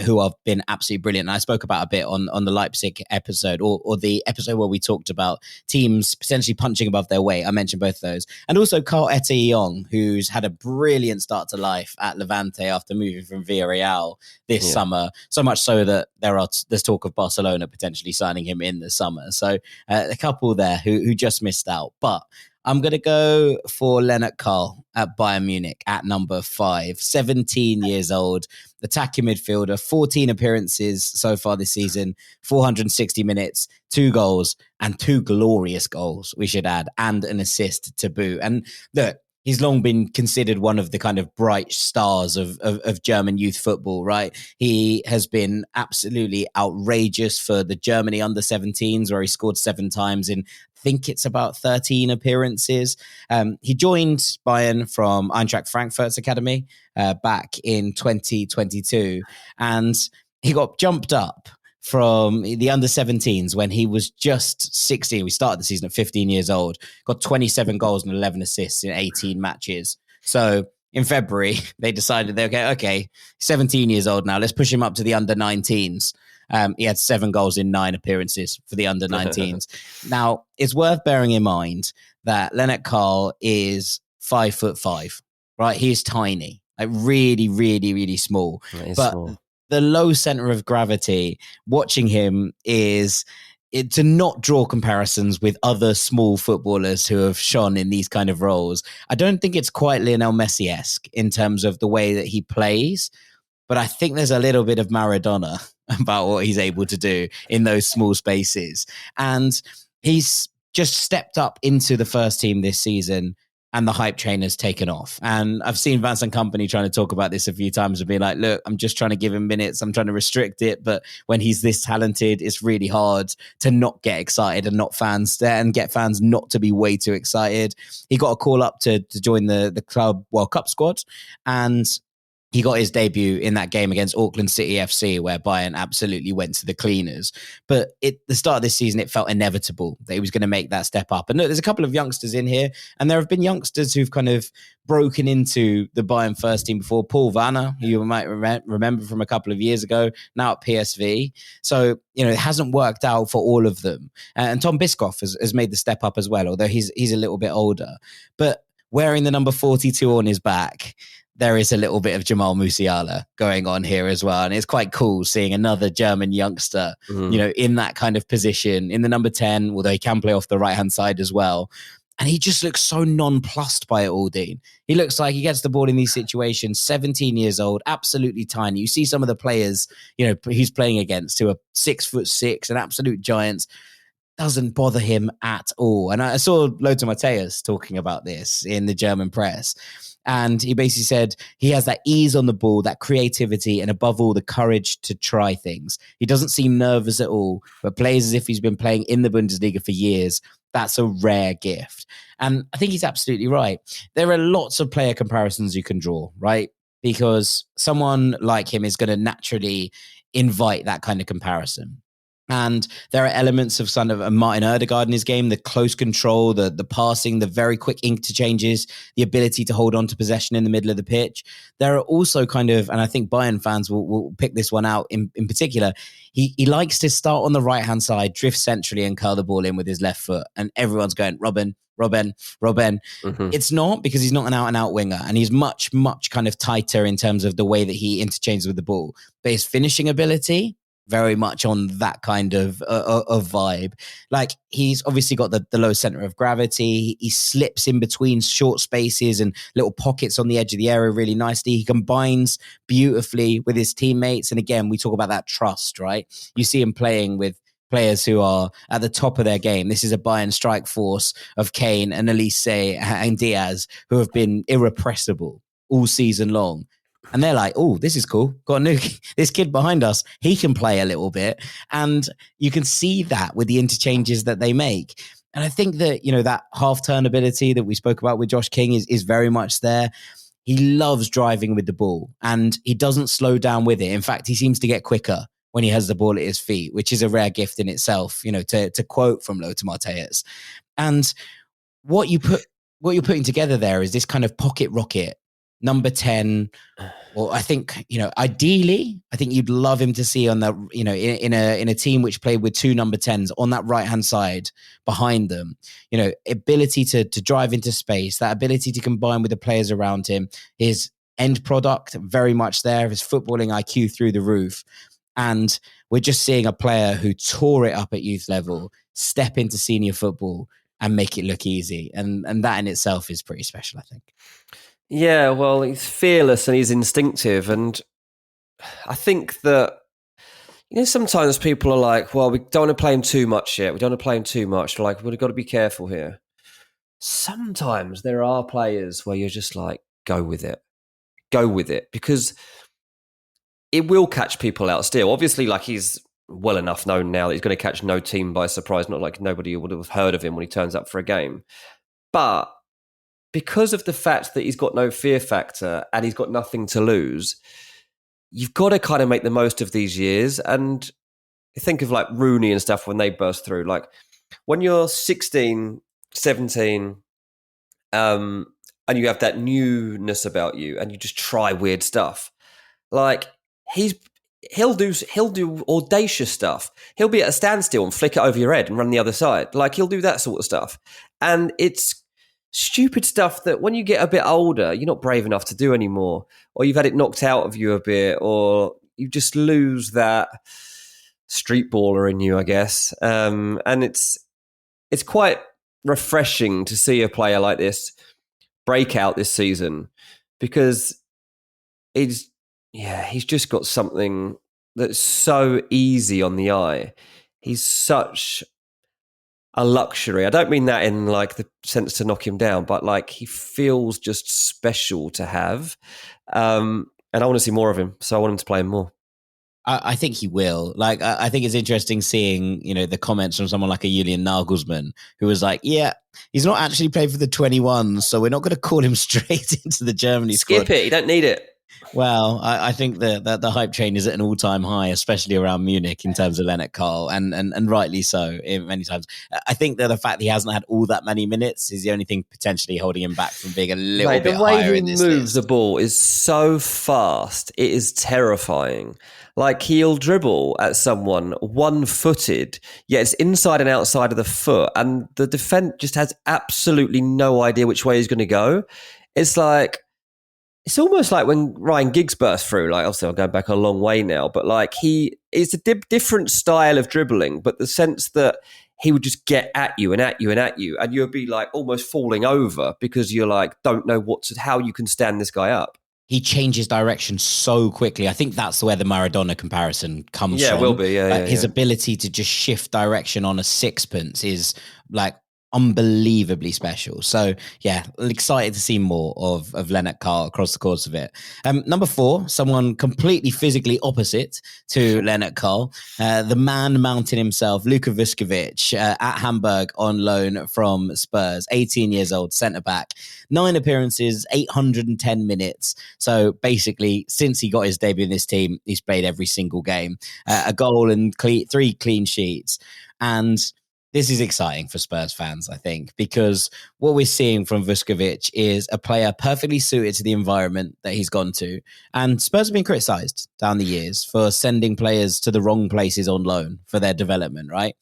who have been absolutely brilliant. And I spoke about a bit on the Leipzig episode, or the episode where we talked about teams potentially punching above their weight. I mentioned both of those. And also Carl Ete-Yong, who's had a brilliant start to life at Levante after moving from Villarreal this summer. So much so that there's talk of Barcelona potentially signing him in the summer. So a couple there who just missed out. But I'm going to go for Lennart Karl at Bayern Munich at number 5, 17 years old, attacking midfielder, 14 appearances so far this season, 460 minutes, 2 goals, and 2 glorious goals, we should add, and an assist to boot. And look, he's long been considered one of the kind of bright stars of German youth football, right? He has been absolutely outrageous for the Germany under-17s, where he scored 7 times in, I think it's about 13 appearances. He joined Bayern from Eintracht Frankfurt's academy back in 2022, and he got jumped up from the under-17s when he was just 16. We started the season at 15 years old, got 27 goals and 11 assists in 18 matches. So in February, they decided they're okay, 17 years old now, let's push him up to the under-19s. He had 7 goals in 9 appearances for the under-19s. Now, it's worth bearing in mind that Lennart Karl is 5'5", right? He's tiny, like really, really, really small. But small. The low center of gravity, watching him is to not draw comparisons with other small footballers who have shone in these kind of roles. I don't think it's quite Lionel Messi-esque in terms of the way that he plays, but I think there's a little bit of Maradona about what he's able to do in those small spaces. And he's just stepped up into the first team this season, and the hype train has taken off. And I've seen Vincent Kompany trying to talk about this a few times and be like, look, I'm just trying to give him minutes. I'm trying to restrict it. But when he's this talented, it's really hard to not get excited and not fans there and get fans not to be way too excited. He got a call up to join the Club World Cup squad. And he got his debut in that game against Auckland City FC, where Bayern absolutely went to the cleaners. But at the start of this season, it felt inevitable that he was going to make that step up. And look, there's a couple of youngsters in here, and there have been youngsters who've kind of broken into the Bayern first team before. Paul Vanna, who you might remember from a couple of years ago, now at PSV. So, it hasn't worked out for all of them. And Tom Bischoff has made the step up as well, although he's a little bit older. But wearing the number 42 on his back, there is a little bit of Jamal Musiala going on here as well. And it's quite cool seeing another German youngster, in that kind of position, in the number 10, although he can play off the right-hand side as well. And he just looks so nonplussed by it all, Dean. He looks like he gets the ball in these situations, 17 years old, absolutely tiny. You see some of the players, he's playing against who are 6'6" and absolute giants. Doesn't bother him at all. And I saw Lothar Matthäus talking about this in the German press. And he basically said he has that ease on the ball, that creativity, and above all, the courage to try things. He doesn't seem nervous at all, but plays as if he's been playing in the Bundesliga for years. That's a rare gift. And I think he's absolutely right. There are lots of player comparisons you can draw, right? Because someone like him is going to naturally invite that kind of comparison. And there are elements of sort of a Martin Ødegaard in his game, the close control, the passing, the very quick interchanges, the ability to hold on to possession in the middle of the pitch. There are also kind of, and I think Bayern fans will pick this one out in particular, he likes to start on the right-hand side, drift centrally and curl the ball in with his left foot. And everyone's going, Robben. Mm-hmm. It's not, because he's not an out-and-out winger, and he's much, much kind of tighter in terms of the way that he interchanges with the ball. But his finishing ability, very much on that kind of vibe. Like, he's obviously got the low center of gravity. He slips in between short spaces and little pockets on the edge of the area really nicely. He combines beautifully with his teammates. And again, we talk about that trust, right? You see him playing with players who are at the top of their game. This is a Bayern strike force of Kane and Elise and Diaz, who have been irrepressible all season long. And they're like, oh, this is cool. Got this kid behind us. He can play a little bit. And you can see that with the interchanges that they make. And I think that, that half-turn ability that we spoke about with Josh King is very much there. He loves driving with the ball, and he doesn't slow down with it. In fact, he seems to get quicker when he has the ball at his feet, which is a rare gift in itself, to quote from Lothar Matthäus. And what you're putting together there is this kind of pocket rocket, number 10. Well, I think, ideally, I think you'd love him to see on the, in a team which played with two number 10s on that right-hand side behind them, ability to drive into space, that ability to combine with the players around him, his end product very much there, his footballing IQ through the roof. And we're just seeing a player who tore it up at youth level, step into senior football and make it look easy. And that in itself is pretty special, I think.
Yeah, well, he's fearless and he's instinctive. And I think that, sometimes people are like, well, we don't want to play him too much yet. We don't want to play him too much. We're like, we've got to be careful here. Sometimes there are players where you're just like, go with it. Go with it. Because it will catch people out still. Obviously, like, he's well enough known now that he's going to catch no team by surprise. Not like nobody would have heard of him when he turns up for a game. But because of the fact that he's got no fear factor and he's got nothing to lose, you've got to kind of make the most of these years. And think of like Rooney and stuff when they burst through. Like, when you're 16, 17, and you have that newness about you and you just try weird stuff, like, he'll do audacious stuff. He'll be at a standstill and flick it over your head and run the other side. Like, he'll do that sort of stuff. And it's stupid stuff that when you get a bit older, you're not brave enough to do anymore, or you've had it knocked out of you a bit, or you just lose that street baller in you, I guess. And it's quite refreshing to see a player like this break out this season, because he's just got something that's so easy on the eye. He's such a luxury. I don't mean that in like the sense to knock him down, but like, he feels just special to have. And I want to see more of him. So I want him to play him more.
I think he will. Like, I think it's interesting seeing, the comments from someone like a Julian Nagelsmann, who was like, yeah, he's not actually played for the 21s, so we're not going to call him straight into the Germany squad.
Skip it. You don't need it.
Well, I think the hype train is at an all-time high, especially around Munich in terms of Lennart Karl, and rightly so many times. I think that the fact that he hasn't had all that many minutes is the only thing potentially holding him back from being a little
Mate,
bit
the way
higher
he
in this
moves the
list.
ball is so fast. It is terrifying. Like, he'll dribble at someone one-footed, yet it's inside and outside of the foot, and the defense just has absolutely no idea which way he's going to go. It's almost like when Ryan Giggs burst through. Like, obviously, I'm going back a long way now, but like, it's a different style of dribbling, but the sense that he would just get at you and at you and at you, and you'd be like almost falling over because you're like, don't know how you can stand this guy up.
He changes direction so quickly. I think that's where the Maradona comparison comes from.
Yeah, it will be.
His ability to just shift direction on a sixpence is like unbelievably special. So yeah, excited to see more of Lennart Karl across the course of it. Number 4, someone completely physically opposite to Lennart Karl, the man mountain himself, Luka Vuskovic, at Hamburg on loan from Spurs, 18 years old, centre-back, 9 appearances, 810 minutes. So basically, since he got his debut in this team, he's played every single game, a goal and 3 clean sheets. And this is exciting for Spurs fans, I think, because what we're seeing from Vuskovic is a player perfectly suited to the environment that he's gone to. And Spurs have been criticised down the years for sending players to the wrong places on loan for their development, right?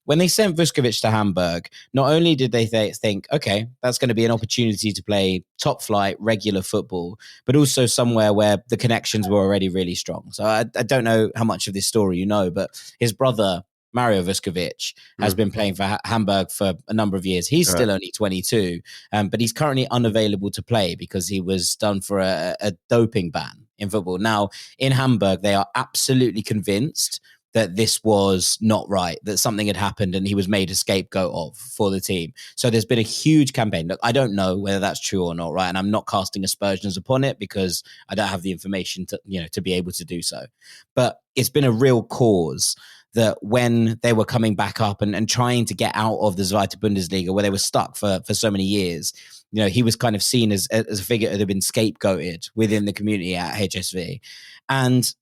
When they sent Vuskovic to Hamburg, not only did they think, okay, that's going to be an opportunity to play top flight, regular football, but also somewhere where the connections were already really strong. So I don't know how much of this story you know, but his brother, Mario Vuskovic, has been playing for Hamburg for a number of years. He's still only 22, but he's currently unavailable to play because he was done for a doping ban in football. Now, in Hamburg, they are absolutely convinced that this was not right, that something had happened and he was made a scapegoat of for the team. So there's been a huge campaign. Look, I don't know whether that's true or not, right? And I'm not casting aspersions upon it because I don't have the information to be able to do so. But it's been a real cause that when they were coming back up and trying to get out of the Zweite Bundesliga, where they were stuck for so many years, he was kind of seen as a figure that had been scapegoated within the community at HSV. And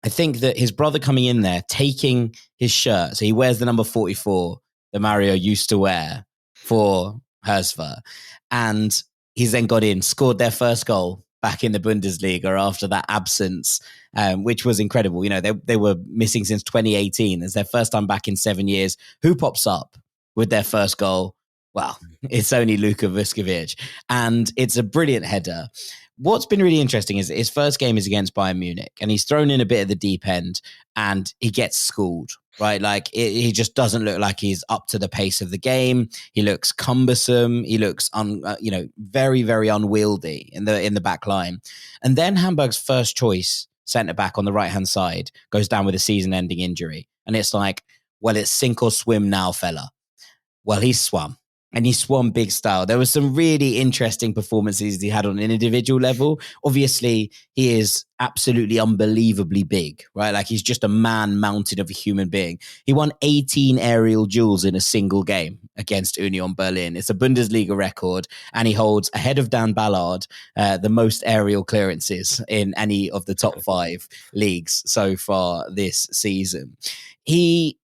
I think that his brother coming in there, taking his shirt, so he wears the number 44 that Mario used to wear for Hersver, and he's then got in, scored their first goal back in the Bundesliga after that absence, which was incredible. They were missing since 2018. It's their first time back in 7 years. Who pops up with their first goal? Well, it's only Luka Vuskovic, and it's a brilliant header. What's been really interesting is his first game is against Bayern Munich, and he's thrown in a bit at the deep end, and he gets schooled, right? Like he just doesn't look like he's up to the pace of the game. He looks cumbersome. He looks very, very unwieldy in the back line. And then Hamburg's first choice centre back on the right hand side goes down with a season-ending injury, and it's like, well, it's sink or swim now, fella. Well, he swum. And he swam big style. There were some really interesting performances he had on an individual level. Obviously, he is absolutely unbelievably big, right? Like he's just a man mountain of a human being. He won 18 aerial duels in a single game against Union Berlin. It's a Bundesliga record, and he holds, ahead of Dan Ballard, the most aerial clearances in any of the top 5 leagues so far this season. He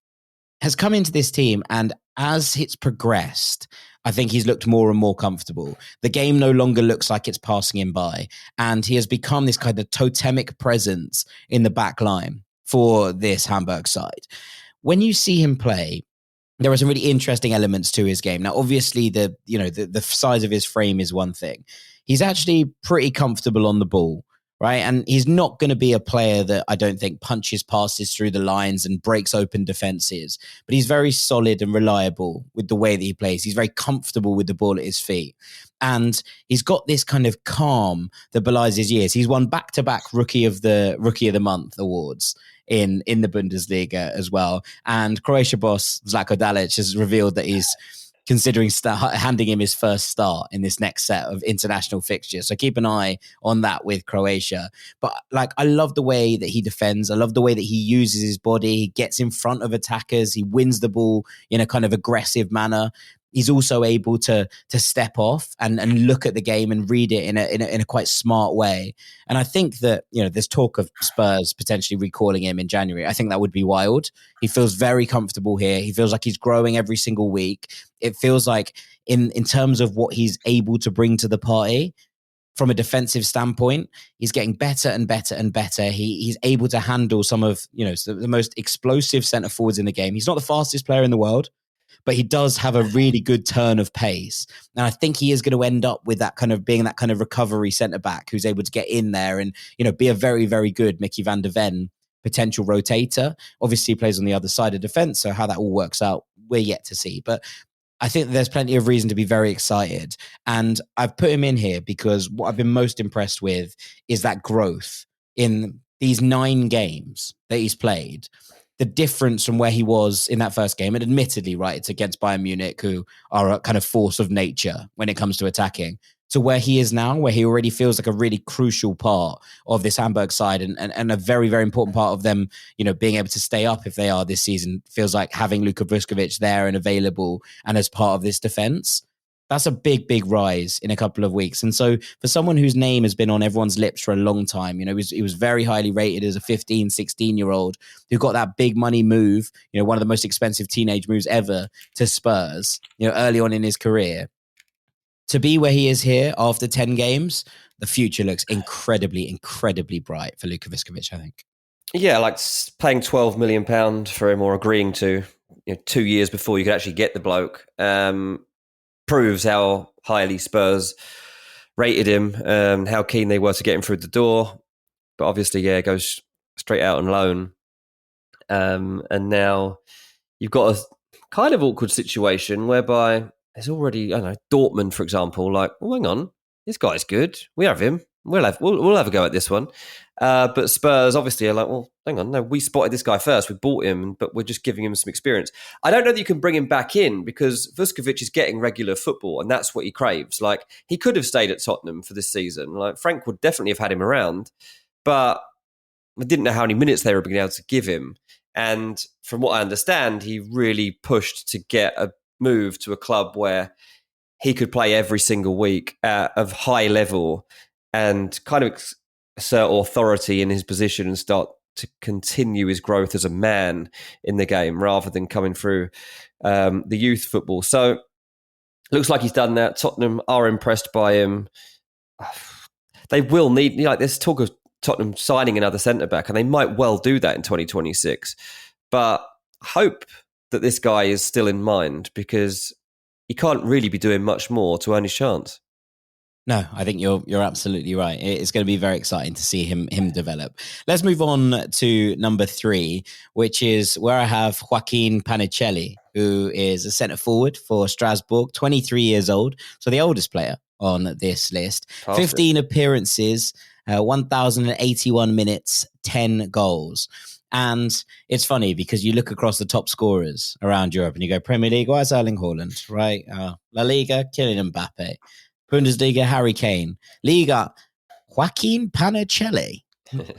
has come into this team, and as it's progressed, I think he's looked more and more comfortable. The game no longer looks like it's passing him by, and he has become this kind of totemic presence in the back line for this Hamburg side. When you see him play, there are some really interesting elements to his game. Now, obviously, the size of his frame is one thing. He's actually pretty comfortable on the ball, right? And he's not going to be a player that I don't think punches passes through the lines and breaks open defenses, but he's very solid and reliable with the way that he plays. He's very comfortable with the ball at his feet. And he's got this kind of calm that belies his years. He's won back-to-back Rookie of the Month awards in the Bundesliga as well. And Croatia boss Zlatko Dalic has revealed that he's considering handing him his first start in this next set of international fixtures. So keep an eye on that with Croatia. But I love the way that he defends. I love the way that he uses his body. He gets in front of attackers. He wins the ball in a kind of aggressive manner. he's also able to step off and look at the game and read it in a quite smart way. And I think that, there's talk of Spurs potentially recalling him in January. I think that would be wild. He feels very comfortable here. He feels like he's growing every single week. It feels like in terms of what he's able to bring to the party, from a defensive standpoint, he's getting better and better and better. He's able to handle some of, the most explosive centre forwards in the game. He's not the fastest player in the world, but he does have a really good turn of pace. And I think he is going to end up with that kind of being that kind of recovery centre back who's able to get in there and, be a very, very good Mickey van der Ven potential rotator. Obviously he plays on the other side of defence. So how that all works out, we're yet to see. But I think there's plenty of reason to be very excited. And I've put him in here because what I've been most impressed with is that growth in these 9 games that he's played. The difference from where he was in that first game, and admittedly, right, it's against Bayern Munich, who are a kind of force of nature when it comes to attacking, to where he is now, where he already feels like a really crucial part of this Hamburg side and a very, very important part of them, being able to stay up if they are this season. Feels like having Luka Vuskovic there and available and as part of this defense. That's a big, big rise in a couple of weeks. And so for someone whose name has been on everyone's lips for a long time, he was very highly rated as a 15, 16-year-old who got that big money move, one of the most expensive teenage moves ever to Spurs, early on in his career. To be where he is here after 10 games, the future looks incredibly, incredibly bright for Luka Vuskovic, I think.
Yeah, like paying £12 million for him or agreeing to 2 years before you could actually get the bloke. Proves how highly Spurs rated him, how keen they were to get him through the door. But obviously, it goes straight out on loan. And now you've got a kind of awkward situation whereby there's already, Dortmund, for example, like, well, hang on, this guy's good. We have him. We'll have a go at this one. But Spurs obviously are like, well, hang on, no, we spotted this guy first. We bought him, but we're just giving him some experience. I don't know that you can bring him back in because Vuskovic is getting regular football and that's what he craves. Like, he could have stayed at Tottenham for this season. Like, Frank would definitely have had him around, but I didn't know how many minutes they were being able to give him. And from what I understand, he really pushed to get a move to a club where he could play every single week of high level and kind of assert authority in his position and start to continue his growth as a man in the game rather than coming through the youth football. So looks like he's done that. Tottenham are impressed by him. They will need, there's talk of Tottenham signing another centre-back, and they might well do that in 2026. But I hope that this guy is still in mind because he can't really be doing much more to earn his chance.
No, I think you're absolutely right. It's going to be very exciting to see him develop. Let's move on to number 3, which is where I have Joaquin Panicelli, who is a centre forward for Strasbourg, 23 years old. So the oldest player on this list.
Perfect.
15 appearances, 1,081 minutes, 10 goals. And it's funny because you look across the top scorers around Europe and you go, Premier League, why is Erling Haaland, right? La Liga, Kylian Mbappe. Bundesliga, Harry Kane. Liga, Joaquin Panicelli.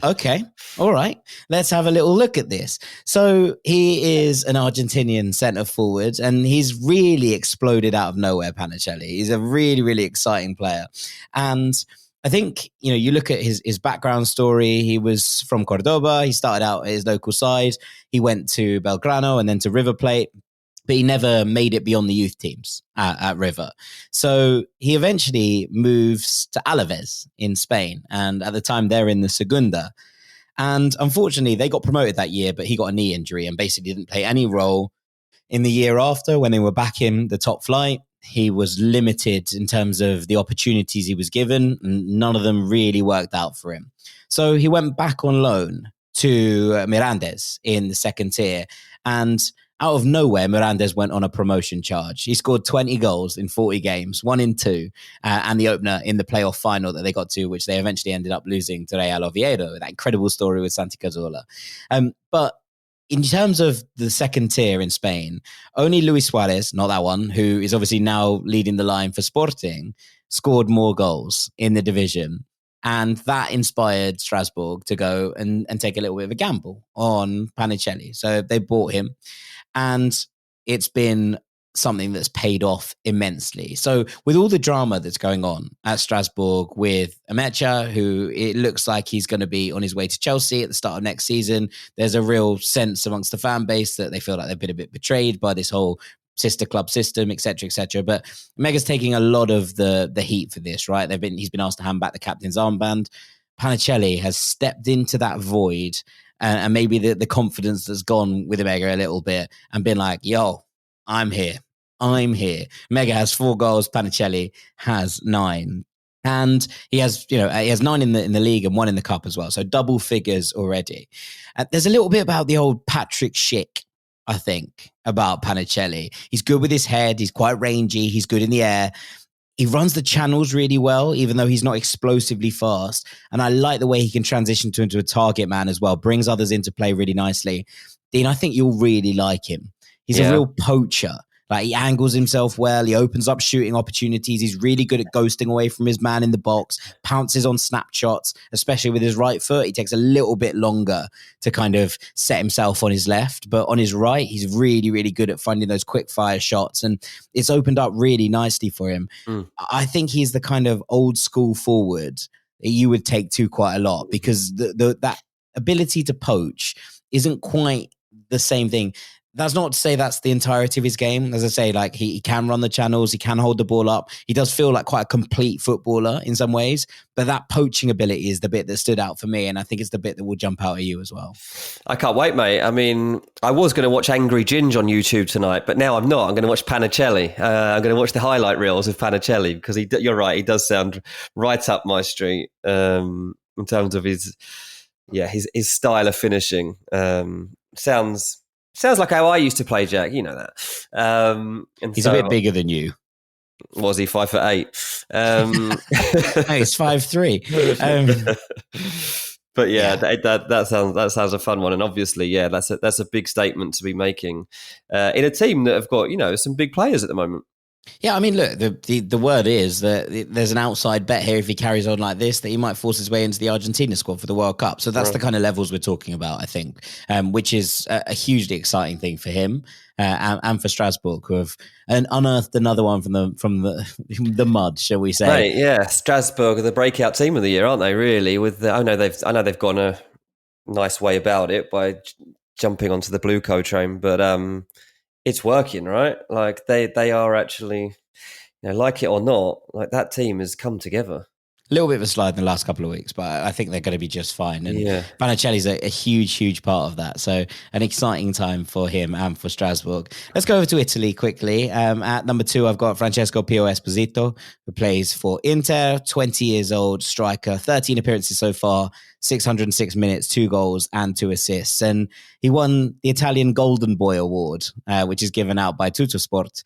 Okay, all right. Let's have a little look at this. So he is an Argentinian centre forward and he's really exploded out of nowhere, Panicelli. He's a really, really exciting player. And I think, you look at his background story. He was from Cordoba. He started out at his local side. He went to Belgrano and then to River Plate. But he never made it beyond the youth teams at River. So he eventually moves to Alaves in Spain. And at the time, they're in the Segunda. And unfortunately, they got promoted that year, but he got a knee injury and basically didn't play any role in the year after when they were back in the top flight. He was limited in terms of the opportunities he was given, and none of them really worked out for him. So he went back on loan to Mirandes in the second tier. And out of nowhere, Mirandes went on a promotion charge. He scored 20 goals in 40 games, 1 in 2, and the opener in the playoff final that they got to, which they eventually ended up losing to Real Oviedo. That incredible story with Santi Cazorla. But in terms of the second tier in Spain, only Luis Suarez, not that one, who is obviously now leading the line for Sporting, scored more goals in the division. And that inspired Strasbourg to go and take a little bit of a gamble on Panicelli. So they bought him. And it's been something that's paid off immensely. So with all the drama that's going on at Strasbourg with Amecha, who it looks like he's going to be on his way to Chelsea at the start of next season, there's a real sense amongst the fan base that they feel like they've been a bit betrayed by this whole sister club system, etc., etc. But Mega's taking a lot of the heat for this, right? He's been asked to hand back the captain's armband. Panicelli has stepped into that void and maybe the confidence that's gone with Mega a little bit and been like, yo, I'm here. Mega has 4 goals. Panicelli has 9. And he has 9 in the league and 1 in the cup as well. So double figures already. There's a little bit about the old Patrick Schick, I think, about Panicelli. He's good with his head. He's quite rangy. He's good in the air. He runs the channels really well, even though he's not explosively fast. And I like the way he can transition into a target man as well. Brings others into play really nicely. Dean, I think you'll really like him. He's a real poacher. Like, he angles himself well. He opens up shooting opportunities. He's really good at ghosting away from his man in the box, pounces on snapshots, especially with his right foot. He takes a little bit longer to kind of set himself on his left, but on his right, he's really, really good at finding those quick fire shots. And it's opened up really nicely for him. I think he's the kind of old school forward that you would take to quite a lot, because that ability to poach isn't quite the same thing. That's not to say that's the entirety of his game. As I say, like, he can run the channels, he can hold the ball up. He does feel like quite a complete footballer in some ways, but that poaching ability is the bit that stood out for me, and I think it's the bit that will jump out at you as well.
I can't wait, mate. I mean, I was going to watch Angry Ginge on YouTube tonight, but now I'm not. I'm going to watch Panicelli. I'm going to watch the highlight reels of Panicelli, because you're right, he does sound right up my street in terms of his style of finishing. Sounds like how I used to play, Jack. You know that.
He's a bit bigger than you.
Was he 5'8"?
No, he's 5'3".
But that sounds a fun one, and obviously, that's a big statement to be making in a team that have got some big players at the moment.
Yeah, I mean, look, the word is that there's an outside bet here, if he carries on like this, that he might force his way into the Argentina squad for the World Cup. So that's the kind of levels we're talking about, I think, which is a hugely exciting thing for him and for Strasbourg, who have unearthed another one from the mud, shall we say?
Right, yeah, Strasbourg are the breakout team of the year, aren't they? Really, I know they've gone a nice way about it by jumping onto the Blueco train, but it's working, right? Like, they are actually, like it or not, like, that team has come together.
A little bit of a slide in the last couple of weeks, but I think they're going to be just fine. And Panicelli's a huge, huge part of that. So an exciting time for him and for Strasbourg. Let's go over to Italy quickly. At number 2, I've got Francesco Pio Esposito, who plays for Inter, 20 years old, striker, 13 appearances so far, 606 minutes, 2 goals and 2 assists. And he won the Italian Golden Boy Award, which is given out by Tuttosport,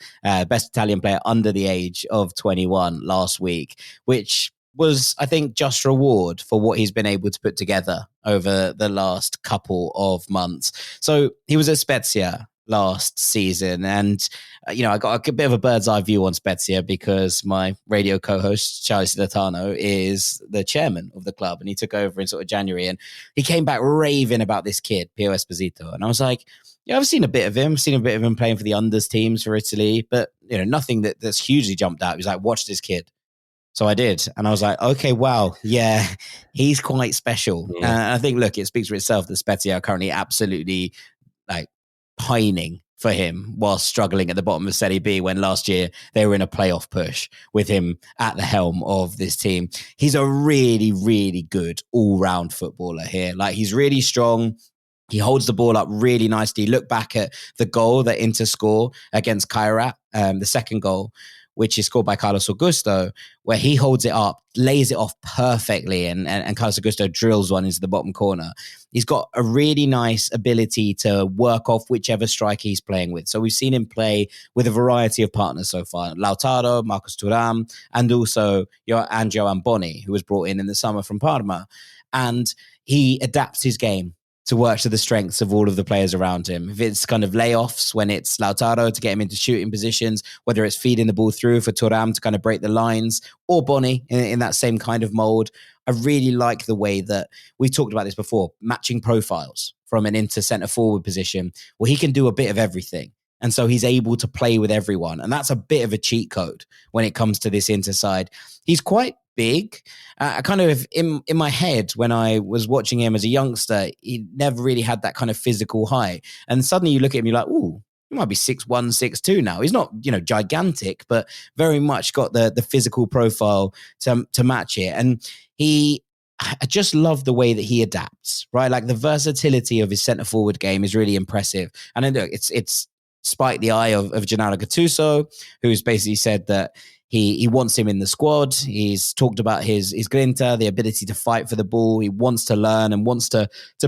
best Italian player under the age of 21 last week, which was, I think, just reward for what he's been able to put together over the last couple of months. So he was at Spezia last season, and I got a bit of a bird's eye view on Spezia because my radio co-host Charlie Silatano is the chairman of the club, and he took over in sort of January, and he came back raving about this kid, Pio Esposito, and I was like, yeah, I've seen a bit of him. I've seen a bit of him playing for the unders teams for Italy, but nothing that's hugely jumped out. He was like, watch this kid. So I did. And I was like, okay, wow. Yeah, he's quite special. I think, look, it speaks for itself that Spezia are currently absolutely pining for him while struggling at the bottom of Serie B, when last year they were in a playoff push with him at the helm of this team. He's a really, really good all-round footballer here. Like, he's really strong. He holds the ball up really nicely. Look back at the goal that Inter score against Kairat, the second goal, which is scored by Carlos Augusto, where he holds it up, lays it off perfectly, and Carlos Augusto drills one into the bottom corner. He's got a really nice ability to work off whichever striker he's playing with. So we've seen him play with a variety of partners so far. Lautaro, Marcus Thuram, and also Joan Boni, who was brought in the summer from Parma. And he adapts his game to work to the strengths of all of the players around him. If it's kind of layoffs, when it's Lautaro to get him into shooting positions, whether it's feeding the ball through for Thuram to kind of break the lines, or Boni in that same kind of mold. I really like the way that we talked about this before, matching profiles from an Inter centre forward position, where he can do a bit of everything. And so he's able to play with everyone. And that's a bit of a cheat code when it comes to this Inter side. He's quite big. I kind of, in my head, when I was watching him as a youngster, he never really had that kind of physical height. And suddenly you look at him, you're like, ooh, he might be 6'1", 6'2" now. He's not, gigantic, but very much got the physical profile to match it. And I just love the way that he adapts, right? Like the versatility of his centre forward game is really impressive. And then look, it's spiked the eye of Gennaro Gattuso, who's basically said that he wants him in the squad. He's talked about his grinta, the ability to fight for the ball. He wants to learn and wants to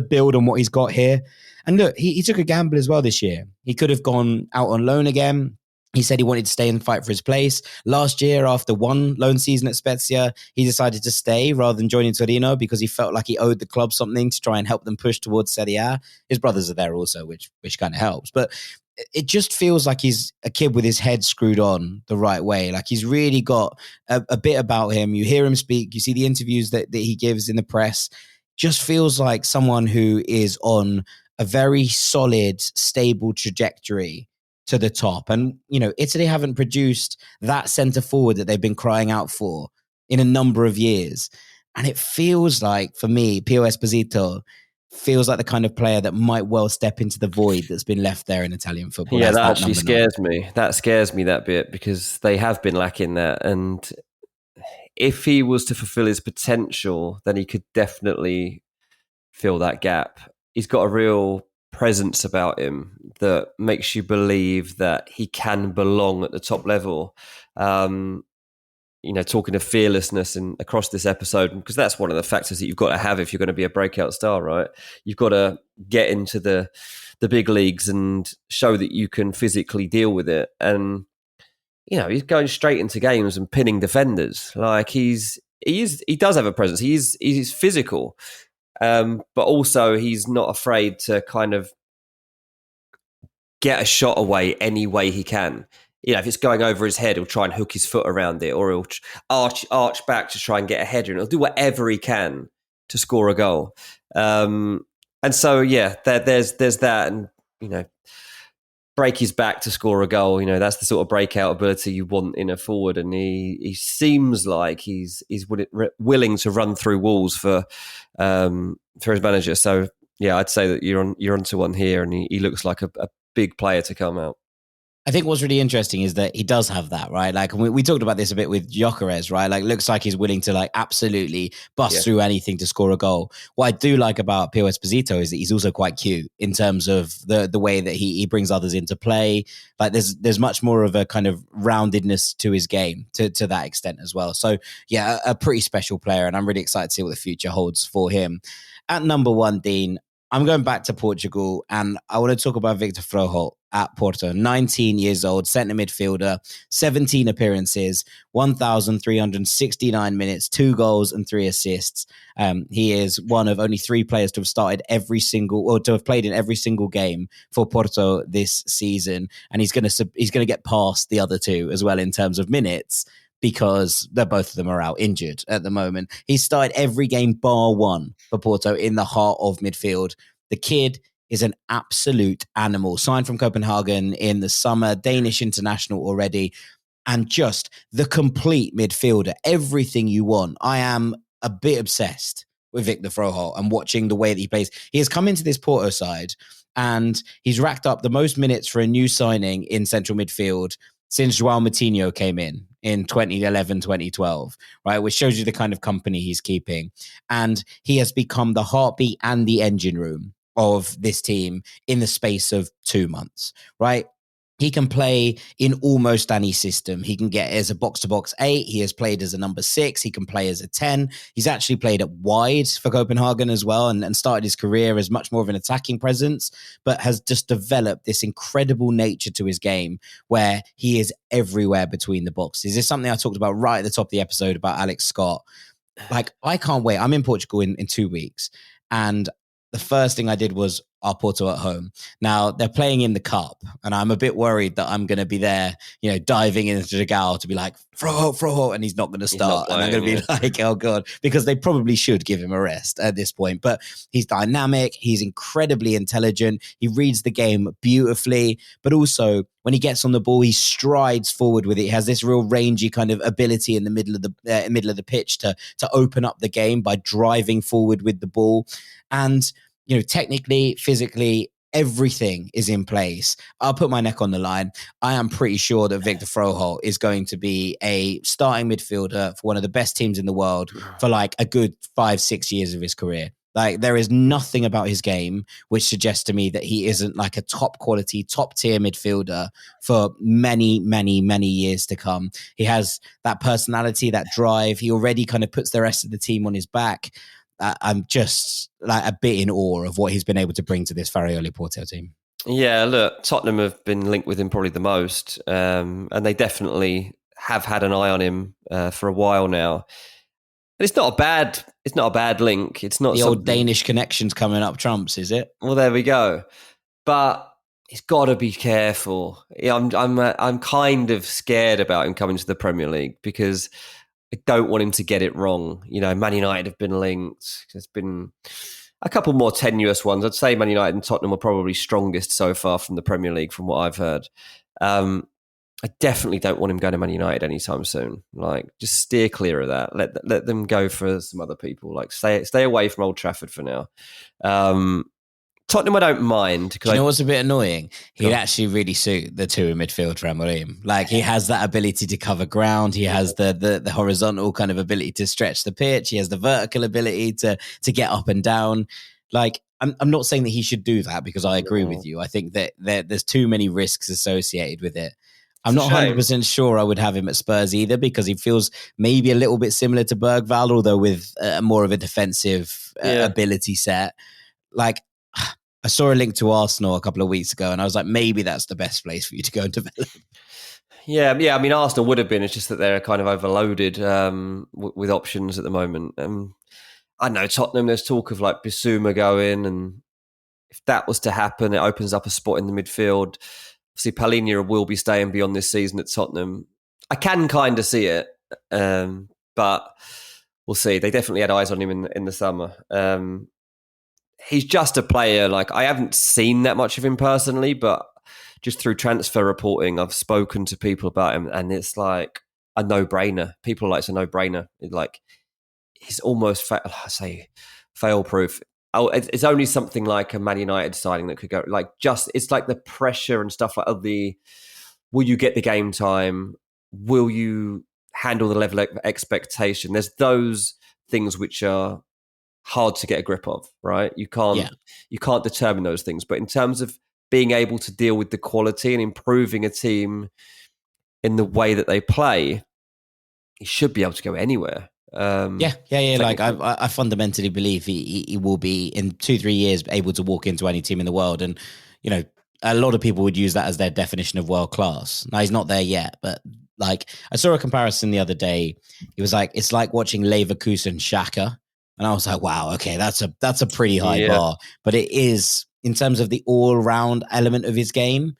build on what he's got here. And look, he took a gamble as well this year. He could have gone out on loan again. He said he wanted to stay and fight for his place. Last year, after one loan season at Spezia, he decided to stay rather than joining Torino because he felt like he owed the club something to try and help them push towards Serie A. His brothers are there also, which kind of helps. But it just feels like he's a kid with his head screwed on the right way. Like he's really got a bit about him. You hear him speak. You see the interviews that he gives in the press. Just feels like someone who is on a very solid, stable trajectory to the top. And, Italy haven't produced that centre forward that they've been crying out for in a number of years. And it feels like, for me, Pio Esposito feels like the kind of player that might well step into the void that's been left there in Italian football.
Yeah, that actually scares me. That scares me that bit because they have been lacking that. And if he was to fulfill his potential, then he could definitely fill that gap. He's got a real presence about him that makes you believe that he can belong at the top level. Talking of fearlessness and across this episode, because that's one of the factors that you've got to have if you're going to be a breakout star, right? You've got to get into the big leagues and show that you can physically deal with it. And, he's going straight into games and pinning defenders. Like he does have a presence. He's physical. But also he's not afraid to kind of get a shot away any way he can. If it's going over his head, he'll try and hook his foot around it, or he'll arch back to try and get a header, and he'll do whatever he can to score a goal. And so, yeah, there's that, and break his back to score a goal. That's the sort of breakout ability you want in a forward, and he seems like he's willing to run through walls for his manager. So yeah, I'd say that you're onto one here, and he looks like a big player to come out.
I think what's really interesting is that he does have that, right? Like we talked about this a bit with Gyökeres, right? Like looks like he's willing to absolutely bust through anything to score a goal. What I do like about Pio Esposito is that he's also quite cute in terms of the way that he brings others into play. Like there's much more of a kind of roundedness to his game to that extent as well. So yeah, a pretty special player, and I'm really excited to see what the future holds for him. At number 1, Dean, I'm going back to Portugal, and I want to talk about Victor Froholt at Porto. 19 years old, centre midfielder, 17 appearances, 1,369 minutes, 2 goals and 3 assists. He is one of only 3 players to have played in every single game for Porto this season, and he's going to get past the other 2 as well in terms of minutes, because both of them are out injured at the moment. He started every game bar 1 for Porto in the heart of midfield. The kid is an absolute animal. Signed from Copenhagen in the summer, Danish international already, and just the complete midfielder. Everything you want. I am a bit obsessed with Victor Froholt and watching the way that he plays. He has come into this Porto side and he's racked up the most minutes for a new signing in central midfield since João Moutinho came in 2011, 2012, right? Which shows you the kind of company he's keeping. And he has become the heartbeat and the engine room of this team in the space of 2 months, right? He can play in almost any system. He can get as a box-to-box 8. He has played as a number 6. He can play as a 10. He's actually played at wide for Copenhagen as well, and started his career as much more of an attacking presence, but has just developed this incredible nature to his game where he is everywhere between the boxes. This is something I talked about right at the top of the episode about Alex Scott. Like, I can't wait. I'm in Portugal in 2 weeks, and the first thing I did was are Porto at home. Now, they're playing in the cup, and I'm a bit worried that I'm going to be there, diving into the gal to be like, throw, and he's not going to start. And I'm going to be like, oh, God, because they probably should give him a rest at this point. But he's dynamic. He's incredibly intelligent. He reads the game beautifully. But also, when he gets on the ball, he strides forward with it. He has this real rangy kind of ability in the middle of the pitch to open up the game by driving forward with the ball. And technically, physically, everything is in place. I'll put my neck on the line. I am pretty sure that Victor Froholt is going to be a starting midfielder for one of the best teams in the world for like a good 5-6 years of his career. Like, there is nothing about his game which suggests to me that he isn't like a top quality, top tier midfielder for many, many, many years to come. He has that personality, that drive. He already kind of puts the rest of the team on his back. I'm just like a bit in awe of what he's been able to bring to this Farioli Porto team.
Yeah, look, Tottenham have been linked with him probably the most, and they definitely have had an eye on him for a while now. And it's not a bad link. It's not
the old Danish connections coming up trumps, is it?
Well, there we go. But he's got to be careful. I'm kind of scared about him coming to the Premier League because I don't want him to get it wrong. Man United have been linked. There's been a couple more tenuous ones. I'd say Man United and Tottenham are probably strongest so far from the Premier League, from what I've heard. I definitely don't want him going to Man United anytime soon. Like, just steer clear of that. Let them go for some other people. Like, stay away from Old Trafford for now. Tottenham, I don't mind.
Do you know what's a bit annoying? He'd actually really suit the two in midfield for Amorim. Like, he has that ability to cover ground. He has the horizontal kind of ability to stretch the pitch. He has the vertical ability to get up and down. Like, I'm not saying that he should do that because I agree with you. I think that there's too many risks associated with it. I'm not 100% sure I would have him at Spurs either because he feels maybe a little bit similar to Bergvall, although with more of a defensive ability set. Like, I saw a link to Arsenal a couple of weeks ago and I was like, maybe that's the best place for you to go and develop.
Yeah. I mean, Arsenal would have been. It's just that they're kind of overloaded with options at the moment. I know Tottenham, there's talk of like Bissouma going, and if that was to happen, it opens up a spot in the midfield. Obviously, Palhinha will be staying beyond this season at Tottenham. I can kind of see it, but we'll see. They definitely had eyes on him in the summer. He's just a player. Like, I haven't seen that much of him personally, but just through transfer reporting, I've spoken to people about him, and it's like a no-brainer. People are like, it's a no-brainer. Like, he's almost, fail-proof. Oh, it's only something like a Man United signing that could go, like, just, it's like the pressure and stuff like will you get the game time? Will you handle the level of expectation? There's those things which are hard to get a grip of, right? You can't determine those things. But in terms of being able to deal with the quality and improving a team in the way that they play, he should be able to go anywhere.
Like, I fundamentally believe he will be in 2-3 years able to walk into any team in the world, and a lot of people would use that as their definition of world class. Now, he's not there yet, but like, I saw a comparison the other day. It was like, it's like watching Leverkusen Xhaka, and I was like, wow, okay, that's a pretty high bar, but it is, in terms of the all-round element of his game,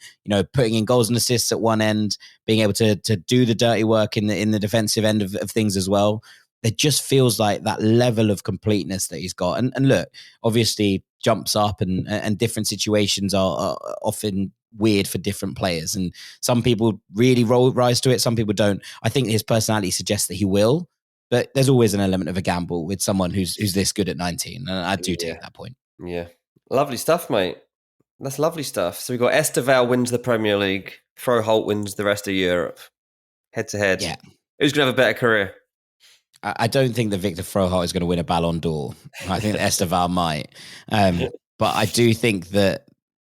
putting in goals and assists at one end, being able to do the dirty work in the defensive end of things as well. It just feels like that level of completeness that he's got. And look, obviously jumps up and different situations are often weird for different players. And some people really rise to it. Some people don't. I think his personality suggests that he will, but there's always an element of a gamble with someone who's this good at 19. And I do take that point.
Yeah. Lovely stuff, mate. That's lovely stuff. So we've got Esteval wins the Premier League. Froholt wins the rest of Europe. Head to head.
Yeah.
Who's going to have a better career?
I don't think that Victor Froholt is going to win a Ballon d'Or. I think that Esteval might. But I do think that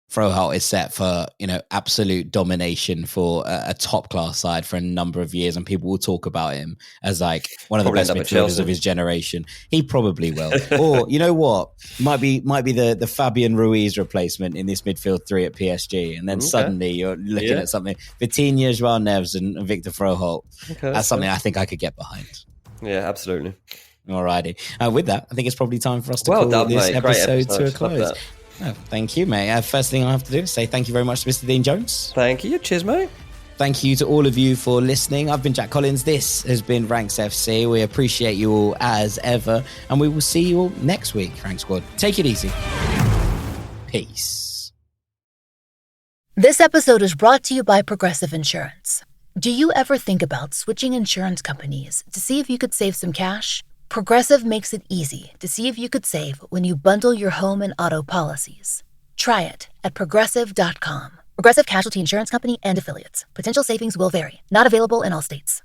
Froholt is set for, absolute domination for a top-class side for a number of years, and people will talk about him as like one of the best midfielders of his generation. He probably will. Or, you know what? Might be the Fabian Ruiz replacement in this midfield three at PSG, and then suddenly you're looking at something. Vitinha, João Neves, and Victor Froholt. That's something I think I could get behind.
Yeah, absolutely.
Alrighty. With that, I think it's probably time for us to call this episode to a close. Oh, thank you, mate. First thing I have to do is say thank you very much to Mr. Dean Jones.
Thank you. Cheers, mate.
Thank you to all of you for listening. I've been Jack Collins. This has been Ranks FC. We appreciate you all as ever, and we will see you all next week, Rank Squad. Take it easy. Peace.
This episode is brought to you by Progressive Insurance. Do you ever think about switching insurance companies to see if you could save some cash? Progressive makes it easy to see if you could save when you bundle your home and auto policies. Try it at Progressive.com. Progressive Casualty Insurance Company and Affiliates. Potential savings will vary. Not available in all states.